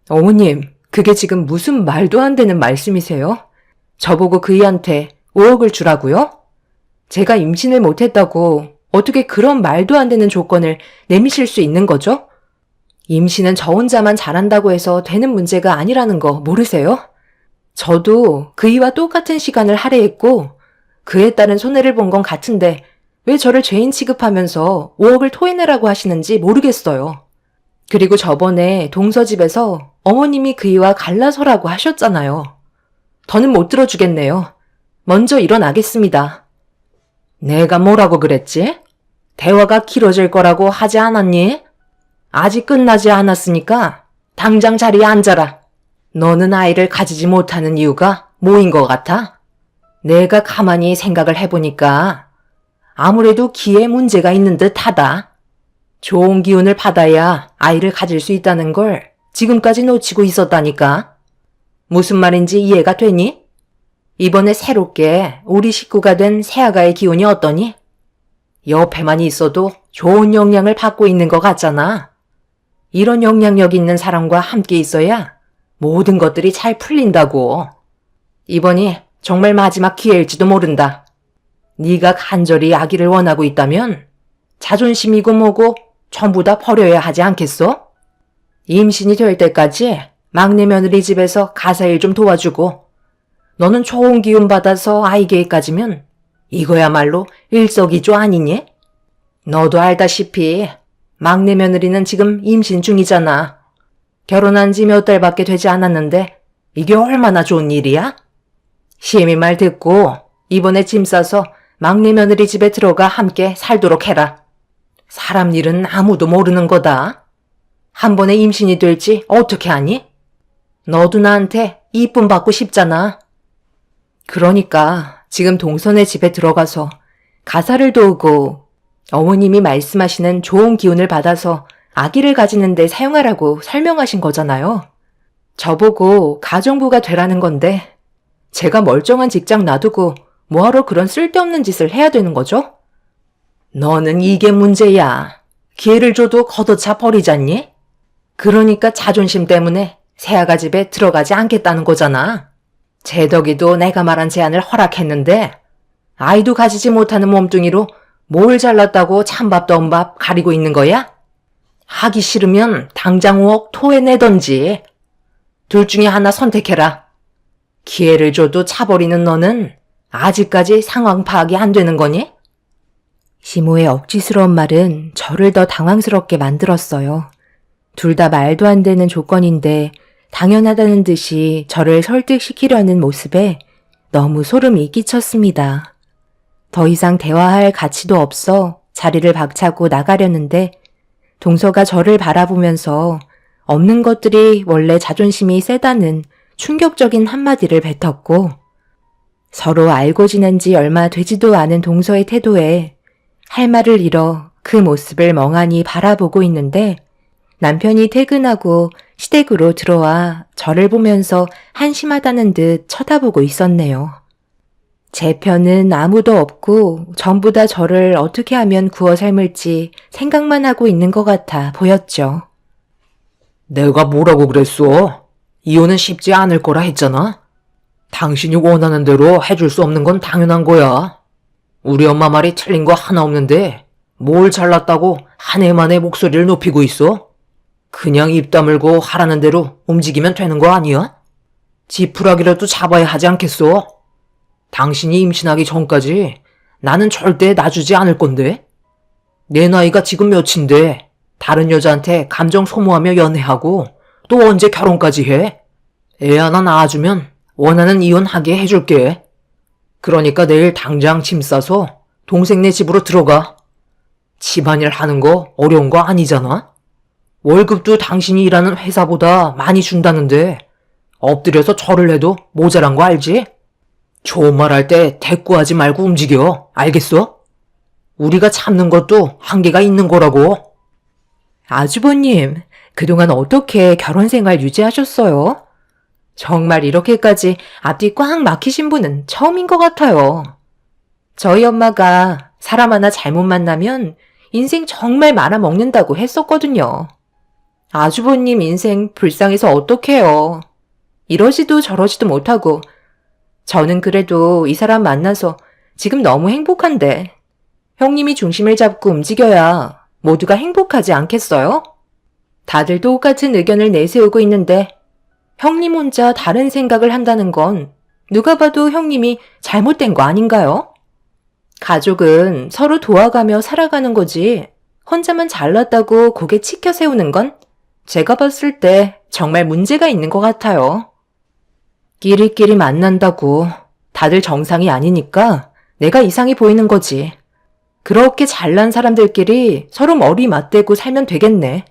어머님, 그게 지금 무슨 말도 안 되는 말씀이세요? 저보고 그이한테 5억을 주라고요? 제가 임신을 못했다고 어떻게 그런 말도 안 되는 조건을 내미실 수 있는 거죠? 임신은 저 혼자만 잘한다고 해서 되는 문제가 아니라는 거 모르세요? 저도 그이와 똑같은 시간을 할애했고 그에 따른 손해를 본 건 같은데 왜 저를 죄인 취급하면서 5억을 토해내라고 하시는지 모르겠어요. 그리고 저번에 동서집에서 어머님이 그이와 갈라서라고 하셨잖아요. 더는 못 들어주겠네요. 먼저 일어나겠습니다. 내가 뭐라고 그랬지? 대화가 길어질 거라고 하지 않았니? 아직 끝나지 않았으니까 당장 자리에 앉아라. 너는 아이를 가지지 못하는 이유가 뭐인 것 같아? 내가 가만히 생각을 해보니까 아무래도 기에 문제가 있는 듯하다. 좋은 기운을 받아야 아이를 가질 수 있다는 걸 지금까지 놓치고 있었다니까. 무슨 말인지 이해가 되니? 이번에 새롭게 우리 식구가 된 새아가의 기운이 어떠니? 옆에만 있어도 좋은 영향을 받고 있는 것 같잖아. 이런 영향력 있는 사람과 함께 있어야 모든 것들이 잘 풀린다고. 이번이 정말 마지막 기회일지도 모른다. 네가 간절히 아기를 원하고 있다면 자존심이고 뭐고 전부 다 버려야 하지 않겠어? 임신이 될 때까지 막내 며느리 집에서 가사일 좀 도와주고 너는 좋은 기운 받아서 아이 계획까지면 이거야말로 일석이조 아니니? 너도 알다시피 막내 며느리는 지금 임신 중이잖아. 결혼한 지 몇 달밖에 되지 않았는데 이게 얼마나 좋은 일이야? 시엠이 말 듣고 이번에 짐 싸서 막내 며느리 집에 들어가 함께 살도록 해라. 사람 일은 아무도 모르는 거다. 한 번에 임신이 될지 어떻게 아니? 너도 나한테 이쁨 받고 싶잖아. 그러니까 지금 동선의 집에 들어가서 가사를 도우고 어머님이 말씀하시는 좋은 기운을 받아서 아기를 가지는 데 사용하라고 설명하신 거잖아요. 저보고 가정부가 되라는 건데 제가 멀쩡한 직장 놔두고 뭐하러 그런 쓸데없는 짓을 해야 되는 거죠? 너는 이게 문제야. 기회를 줘도 걷어차 버리잖니? 그러니까 자존심 때문에 새아가 집에 들어가지 않겠다는 거잖아. 제덕이도 내가 말한 제안을 허락했는데 아이도 가지지 못하는 몸뚱이로 뭘 잘났다고 찬밥도 언밥 가리고 있는 거야? 하기 싫으면 당장 5억 토해내던지. 둘 중에 하나 선택해라. 기회를 줘도 차버리는 너는 아직까지 상황 파악이 안 되는 거니? 시모의 억지스러운 말은 저를 더 당황스럽게 만들었어요. 둘 다 말도 안 되는 조건인데 당연하다는 듯이 저를 설득시키려는 모습에 너무 소름이 끼쳤습니다. 더 이상 대화할 가치도 없어 자리를 박차고 나가려는데 동서가 저를 바라보면서 없는 것들이 원래 자존심이 세다는 충격적인 한마디를 뱉었고 서로 알고 지낸 지 얼마 되지도 않은 동서의 태도에 할 말을 잃어 그 모습을 멍하니 바라보고 있는데 남편이 퇴근하고 시댁으로 들어와 저를 보면서 한심하다는 듯 쳐다보고 있었네요. 제 편은 아무도 없고 전부 다 저를 어떻게 하면 구워 삶을지 생각만 하고 있는 것 같아 보였죠. 내가 뭐라고 그랬어? 이혼은 쉽지 않을 거라 했잖아. 당신이 원하는 대로 해줄 수 없는 건 당연한 거야. 우리 엄마 말이 틀린 거 하나 없는데 뭘 잘났다고 한 해만에 목소리를 높이고 있어? 그냥 입 다물고 하라는 대로 움직이면 되는 거 아니야? 지푸라기라도 잡아야 하지 않겠어? 당신이 임신하기 전까지 나는 절대 놔주지 않을 건데. 내 나이가 지금 몇인데 다른 여자한테 감정 소모하며 연애하고 또 언제 결혼까지 해? 애 하나 낳아주면 원하는 이혼하게 해줄게. 그러니까 내일 당장 짐 싸서 동생네 집으로 들어가. 집안일 하는 거 어려운 거 아니잖아? 월급도 당신이 일하는 회사보다 많이 준다는데 엎드려서 절을 해도 모자란 거 알지? 좋은 말 할 때 대꾸하지 말고 움직여. 알겠어? 우리가 참는 것도 한계가 있는 거라고. 아주버님, 그동안 어떻게 결혼 생활 유지하셨어요? 정말 이렇게까지 앞뒤 꽉 막히신 분은 처음인 것 같아요. 저희 엄마가 사람 하나 잘못 만나면 인생 정말 말아먹는다고 했었거든요. 아주버님 인생 불쌍해서 어떡해요. 이러지도 저러지도 못하고 저는 그래도 이 사람 만나서 지금 너무 행복한데 형님이 중심을 잡고 움직여야 모두가 행복하지 않겠어요? 다들 똑같은 의견을 내세우고 있는데 형님 혼자 다른 생각을 한다는 건 누가 봐도 형님이 잘못된 거 아닌가요? 가족은 서로 도와가며 살아가는 거지 혼자만 잘났다고 고개 치켜 세우는 건 제가 봤을 때 정말 문제가 있는 것 같아요. 끼리끼리 만난다고 다들 정상이 아니니까 내가 이상해 보이는 거지. 그렇게 잘난 사람들끼리 서로 머리 맞대고 살면 되겠네.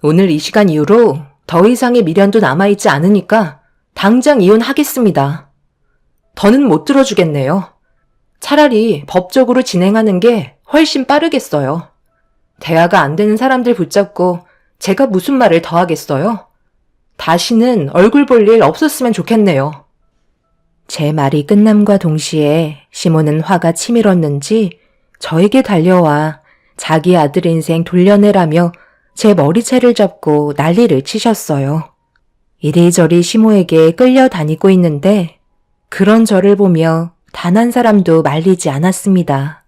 오늘 이 시간 이후로 더 이상의 미련도 남아있지 않으니까 당장 이혼하겠습니다. 더는 못 들어주겠네요. 차라리 법적으로 진행하는 게 훨씬 빠르겠어요. 대화가 안 되는 사람들 붙잡고 제가 무슨 말을 더 하겠어요? 다시는 얼굴 볼 일 없었으면 좋겠네요. 제 말이 끝남과 동시에 시몬은 화가 치밀었는지 저에게 달려와 자기 아들 인생 돌려내라며 제 머리채를 잡고 난리를 치셨어요. 이리저리 시모에게 끌려다니고 있는데 그런 저를 보며 단 한 사람도 말리지 않았습니다.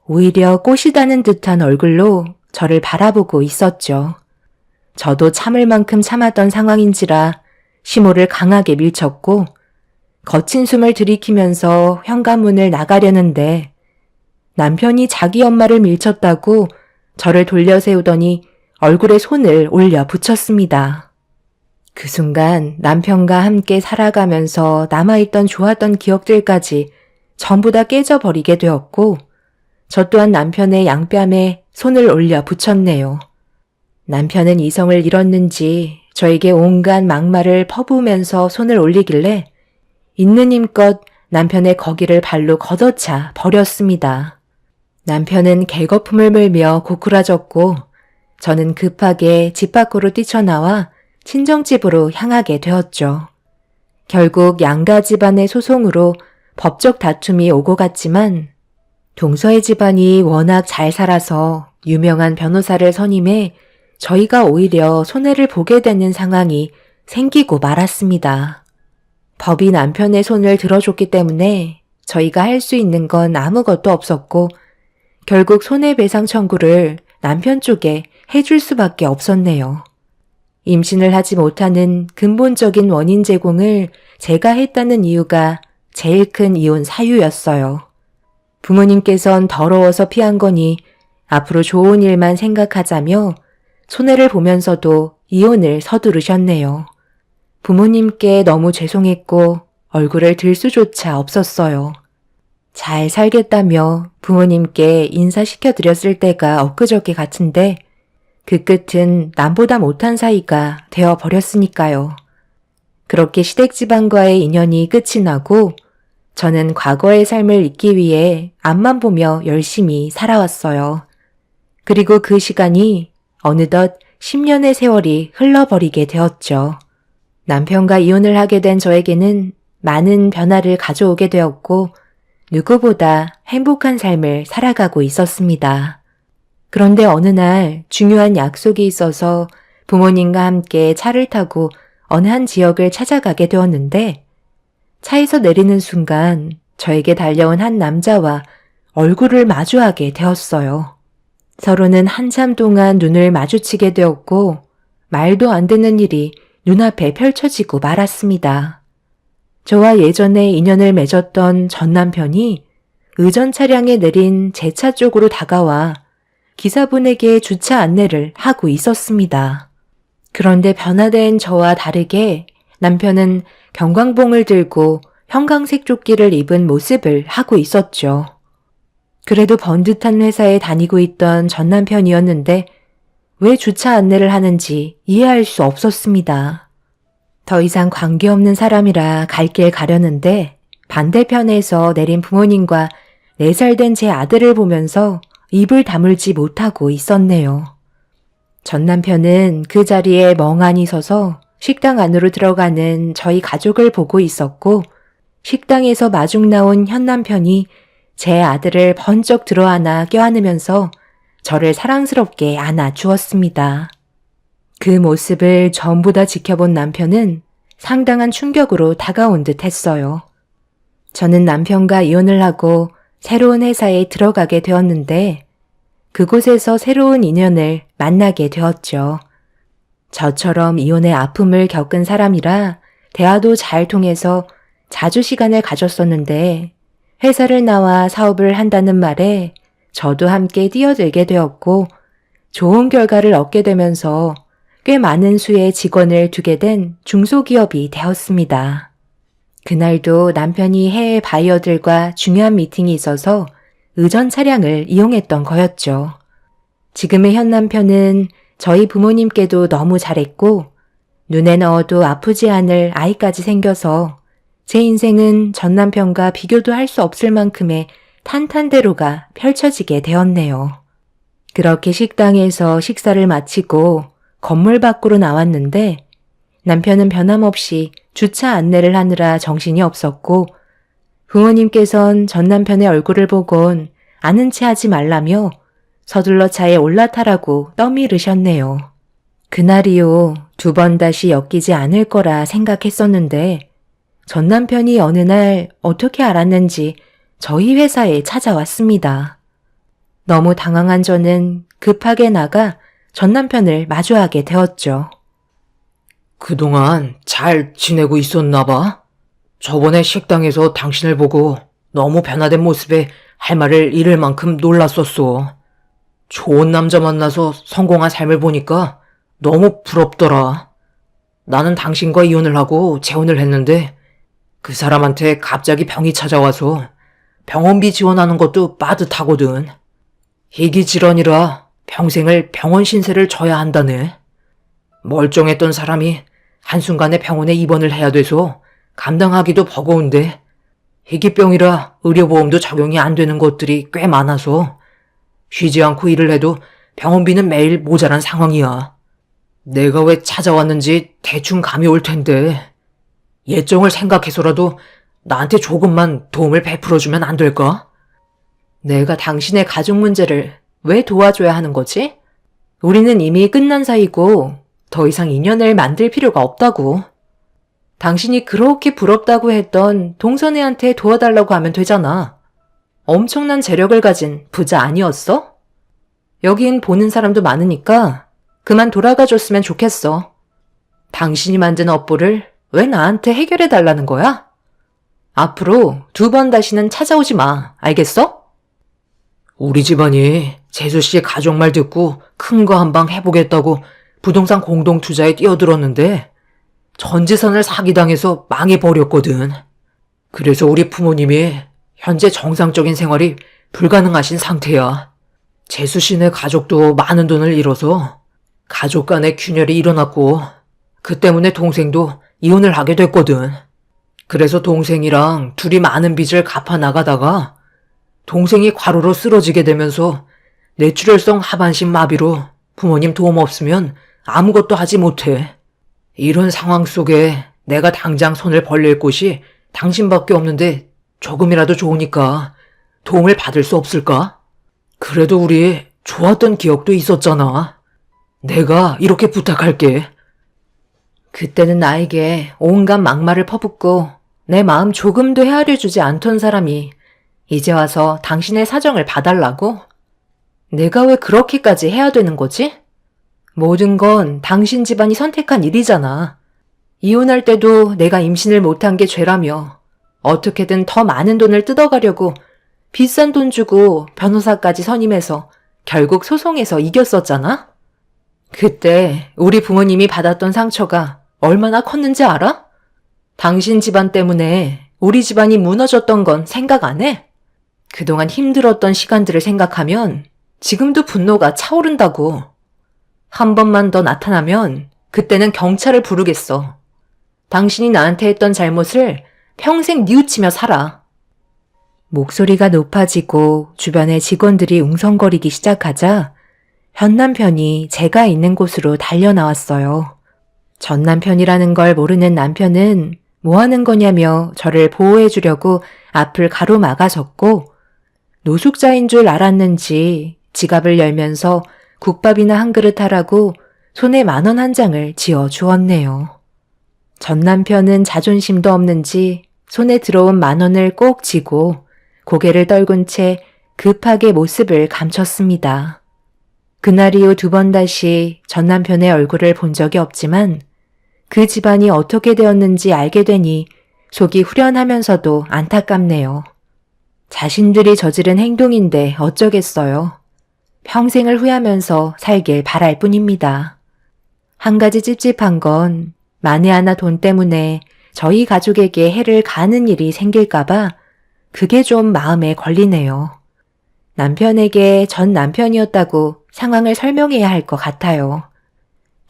오히려 꼬시다는 듯한 얼굴로 저를 바라보고 있었죠. 저도 참을 만큼 참았던 상황인지라 시모를 강하게 밀쳤고 거친 숨을 들이키면서 현관문을 나가려는데 남편이 자기 엄마를 밀쳤다고 저를 돌려 세우더니 얼굴에 손을 올려 붙였습니다. 그 순간 남편과 함께 살아가면서 남아있던 좋았던 기억들까지 전부 다 깨져버리게 되었고 저 또한 남편의 양뺨에 손을 올려 붙였네요. 남편은 이성을 잃었는지 저에게 온갖 막말을 퍼부으면서 손을 올리길래 있는 힘껏 남편의 거기를 발로 걷어차 버렸습니다. 남편은 개거품을 물며 고꾸라졌고 저는 급하게 집 밖으로 뛰쳐나와 친정집으로 향하게 되었죠. 결국 양가 집안의 소송으로 법적 다툼이 오고 갔지만 동서의 집안이 워낙 잘 살아서 유명한 변호사를 선임해 저희가 오히려 손해를 보게 되는 상황이 생기고 말았습니다. 법이 남편의 손을 들어줬기 때문에 저희가 할 수 있는 건 아무것도 없었고 결국 손해배상 청구를 남편 쪽에 해줄 수밖에 없었네요. 임신을 하지 못하는 근본적인 원인 제공을 제가 했다는 이유가 제일 큰 이혼 사유였어요. 부모님께선 더러워서 피한 거니 앞으로 좋은 일만 생각하자며 손해를 보면서도 이혼을 서두르셨네요. 부모님께 너무 죄송했고 얼굴을 들 수조차 없었어요. 잘 살겠다며 부모님께 인사시켜드렸을 때가 엊그저께 같은데 그 끝은 남보다 못한 사이가 되어버렸으니까요. 그렇게 시댁집안과의 인연이 끝이 나고 저는 과거의 삶을 잊기 위해 앞만 보며 열심히 살아왔어요. 그리고 그 시간이 어느덧 10년의 세월이 흘러버리게 되었죠. 남편과 이혼을 하게 된 저에게는 많은 변화를 가져오게 되었고 누구보다 행복한 삶을 살아가고 있었습니다. 그런데 어느 날 중요한 약속이 있어서 부모님과 함께 차를 타고 어느 한 지역을 찾아가게 되었는데 차에서 내리는 순간 저에게 달려온 한 남자와 얼굴을 마주하게 되었어요. 서로는 한참 동안 눈을 마주치게 되었고 말도 안 되는 일이 눈앞에 펼쳐지고 말았습니다. 저와 예전에 인연을 맺었던 전 남편이 의전 차량에 내린 제 차 쪽으로 다가와 기사분에게 주차 안내를 하고 있었습니다. 그런데 변화된 저와 다르게 남편은 경광봉을 들고 형광색 조끼를 입은 모습을 하고 있었죠. 그래도 번듯한 회사에 다니고 있던 전 남편이었는데 왜 주차 안내를 하는지 이해할 수 없었습니다. 더 이상 관계없는 사람이라 갈 길 가려는데 반대편에서 내린 부모님과 4살 된 제 아들을 보면서 입을 다물지 못하고 있었네요. 전 남편은 그 자리에 멍하니 서서 식당 안으로 들어가는 저희 가족을 보고 있었고 식당에서 마중 나온 현 남편이 제 아들을 번쩍 들어안아 껴안으면서 저를 사랑스럽게 안아 주었습니다. 그 모습을 전부 다 지켜본 남편은 상당한 충격으로 다가온 듯 했어요. 저는 남편과 이혼을 하고 새로운 회사에 들어가게 되었는데 그곳에서 새로운 인연을 만나게 되었죠. 저처럼 이혼의 아픔을 겪은 사람이라 대화도 잘 통해서 자주 시간을 가졌었는데 회사를 나와 사업을 한다는 말에 저도 함께 뛰어들게 되었고 좋은 결과를 얻게 되면서 꽤 많은 수의 직원을 두게 된 중소기업이 되었습니다. 그날도 남편이 해외 바이어들과 중요한 미팅이 있어서 의전 차량을 이용했던 거였죠. 지금의 현 남편은 저희 부모님께도 너무 잘했고 눈에 넣어도 아프지 않을 아이까지 생겨서 제 인생은 전 남편과 비교도 할 수 없을 만큼의 탄탄대로가 펼쳐지게 되었네요. 그렇게 식당에서 식사를 마치고 건물 밖으로 나왔는데 남편은 변함없이 주차 안내를 하느라 정신이 없었고 부모님께선 전 남편의 얼굴을 보곤 아는 체 하지 말라며 서둘러 차에 올라타라고 떠밀으셨네요. 그날이요 2번 다시 엮이지 않을 거라 생각했었는데 전 남편이 어느 날 어떻게 알았는지 저희 회사에 찾아왔습니다. 너무 당황한 저는 급하게 나가 전 남편을 마주하게 되었죠. 그동안 잘 지내고 있었나 봐. 저번에 식당에서 당신을 보고 너무 변화된 모습에 할 말을 잃을 만큼 놀랐었어. 좋은 남자 만나서 성공한 삶을 보니까 너무 부럽더라. 나는 당신과 이혼을 하고 재혼을 했는데 그 사람한테 갑자기 병이 찾아와서 병원비 지원하는 것도 빠듯하거든. 희귀 질환이라 평생을 병원 신세를 져야 한다네. 멀쩡했던 사람이 한순간에 병원에 입원을 해야 돼서 감당하기도 버거운데 희귀병이라 의료보험도 적용이 안 되는 것들이 꽤 많아서 쉬지 않고 일을 해도 병원비는 매일 모자란 상황이야. 내가 왜 찾아왔는지 대충 감이 올 텐데 예정을 생각해서라도 나한테 조금만 도움을 베풀어주면 안 될까? 내가 당신의 가족 문제를 왜 도와줘야 하는 거지? 우리는 이미 끝난 사이고 더 이상 인연을 만들 필요가 없다고. 당신이 그렇게 부럽다고 했던 동선애한테 도와달라고 하면 되잖아. 엄청난 재력을 가진 부자 아니었어? 여긴 보는 사람도 많으니까 그만 돌아가 줬으면 좋겠어. 당신이 만든 업보를 왜 나한테 해결해 달라는 거야? 앞으로 2번 다시는 찾아오지 마. 알겠어? 우리 집안이 재수 씨의 가족 말 듣고 큰 거 한 방 해보겠다고 부동산 공동 투자에 뛰어들었는데 전 재산을 사기당해서 망해버렸거든. 그래서 우리 부모님이 현재 정상적인 생활이 불가능하신 상태야. 재수 씨네 가족도 많은 돈을 잃어서 가족 간의 균열이 일어났고 그 때문에 동생도 이혼을 하게 됐거든. 그래서 동생이랑 둘이 많은 빚을 갚아 나가다가 동생이 과로로 쓰러지게 되면서 뇌출혈성 하반신 마비로 부모님 도움 없으면 아무것도 하지 못해. 이런 상황 속에 내가 당장 손을 벌릴 곳이 당신밖에 없는데 조금이라도 좋으니까 도움을 받을 수 없을까? 그래도 우리 좋았던 기억도 있었잖아. 내가 이렇게 부탁할게. 그때는 나에게 온갖 막말을 퍼붓고 내 마음 조금도 헤아려주지 않던 사람이 이제 와서 당신의 사정을 봐달라고? 내가 왜 그렇게까지 해야 되는 거지? 모든 건 당신 집안이 선택한 일이잖아. 이혼할 때도 내가 임신을 못한 게 죄라며 어떻게든 더 많은 돈을 뜯어가려고 비싼 돈 주고 변호사까지 선임해서 결국 소송에서 이겼었잖아? 그때 우리 부모님이 받았던 상처가 얼마나 컸는지 알아? 당신 집안 때문에 우리 집안이 무너졌던 건 생각 안 해? 그동안 힘들었던 시간들을 생각하면 지금도 분노가 차오른다고. 한 번만 더 나타나면 그때는 경찰을 부르겠어. 당신이 나한테 했던 잘못을 평생 뉘우치며 살아. 목소리가 높아지고 주변의 직원들이 웅성거리기 시작하자 현 남편이 제가 있는 곳으로 달려나왔어요. 전 남편이라는 걸 모르는 남편은 뭐 하는 거냐며 저를 보호해 주려고 앞을 가로막아섰고 노숙자인 줄 알았는지 지갑을 열면서 국밥이나 한 그릇 하라고 손에 10,000원 한 장을 쥐어 주었네요. 전 남편은 자존심도 없는지 손에 들어온 10,000원을 꼭 쥐고 고개를 떨군 채 급하게 모습을 감췄습니다. 그날 이후 2번 다시 전 남편의 얼굴을 본 적이 없지만 그 집안이 어떻게 되었는지 알게 되니 속이 후련하면서도 안타깝네요. 자신들이 저지른 행동인데 어쩌겠어요. 평생을 후회하면서 살길 바랄 뿐입니다. 한 가지 찝찝한 건 만에 하나 돈 때문에 저희 가족에게 해를 가하는 일이 생길까봐 그게 좀 마음에 걸리네요. 남편에게 전 남편이었다고 상황을 설명해야 할 것 같아요.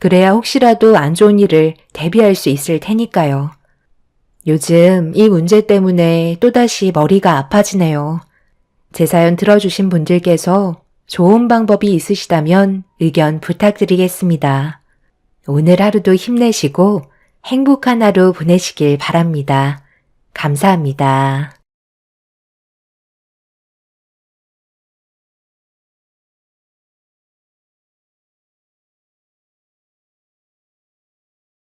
그래야 혹시라도 안 좋은 일을 대비할 수 있을 테니까요. 요즘 이 문제 때문에 또다시 머리가 아파지네요. 제 사연 들어주신 분들께서 좋은 방법이 있으시다면 의견 부탁드리겠습니다. 오늘 하루도 힘내시고 행복한 하루 보내시길 바랍니다. 감사합니다.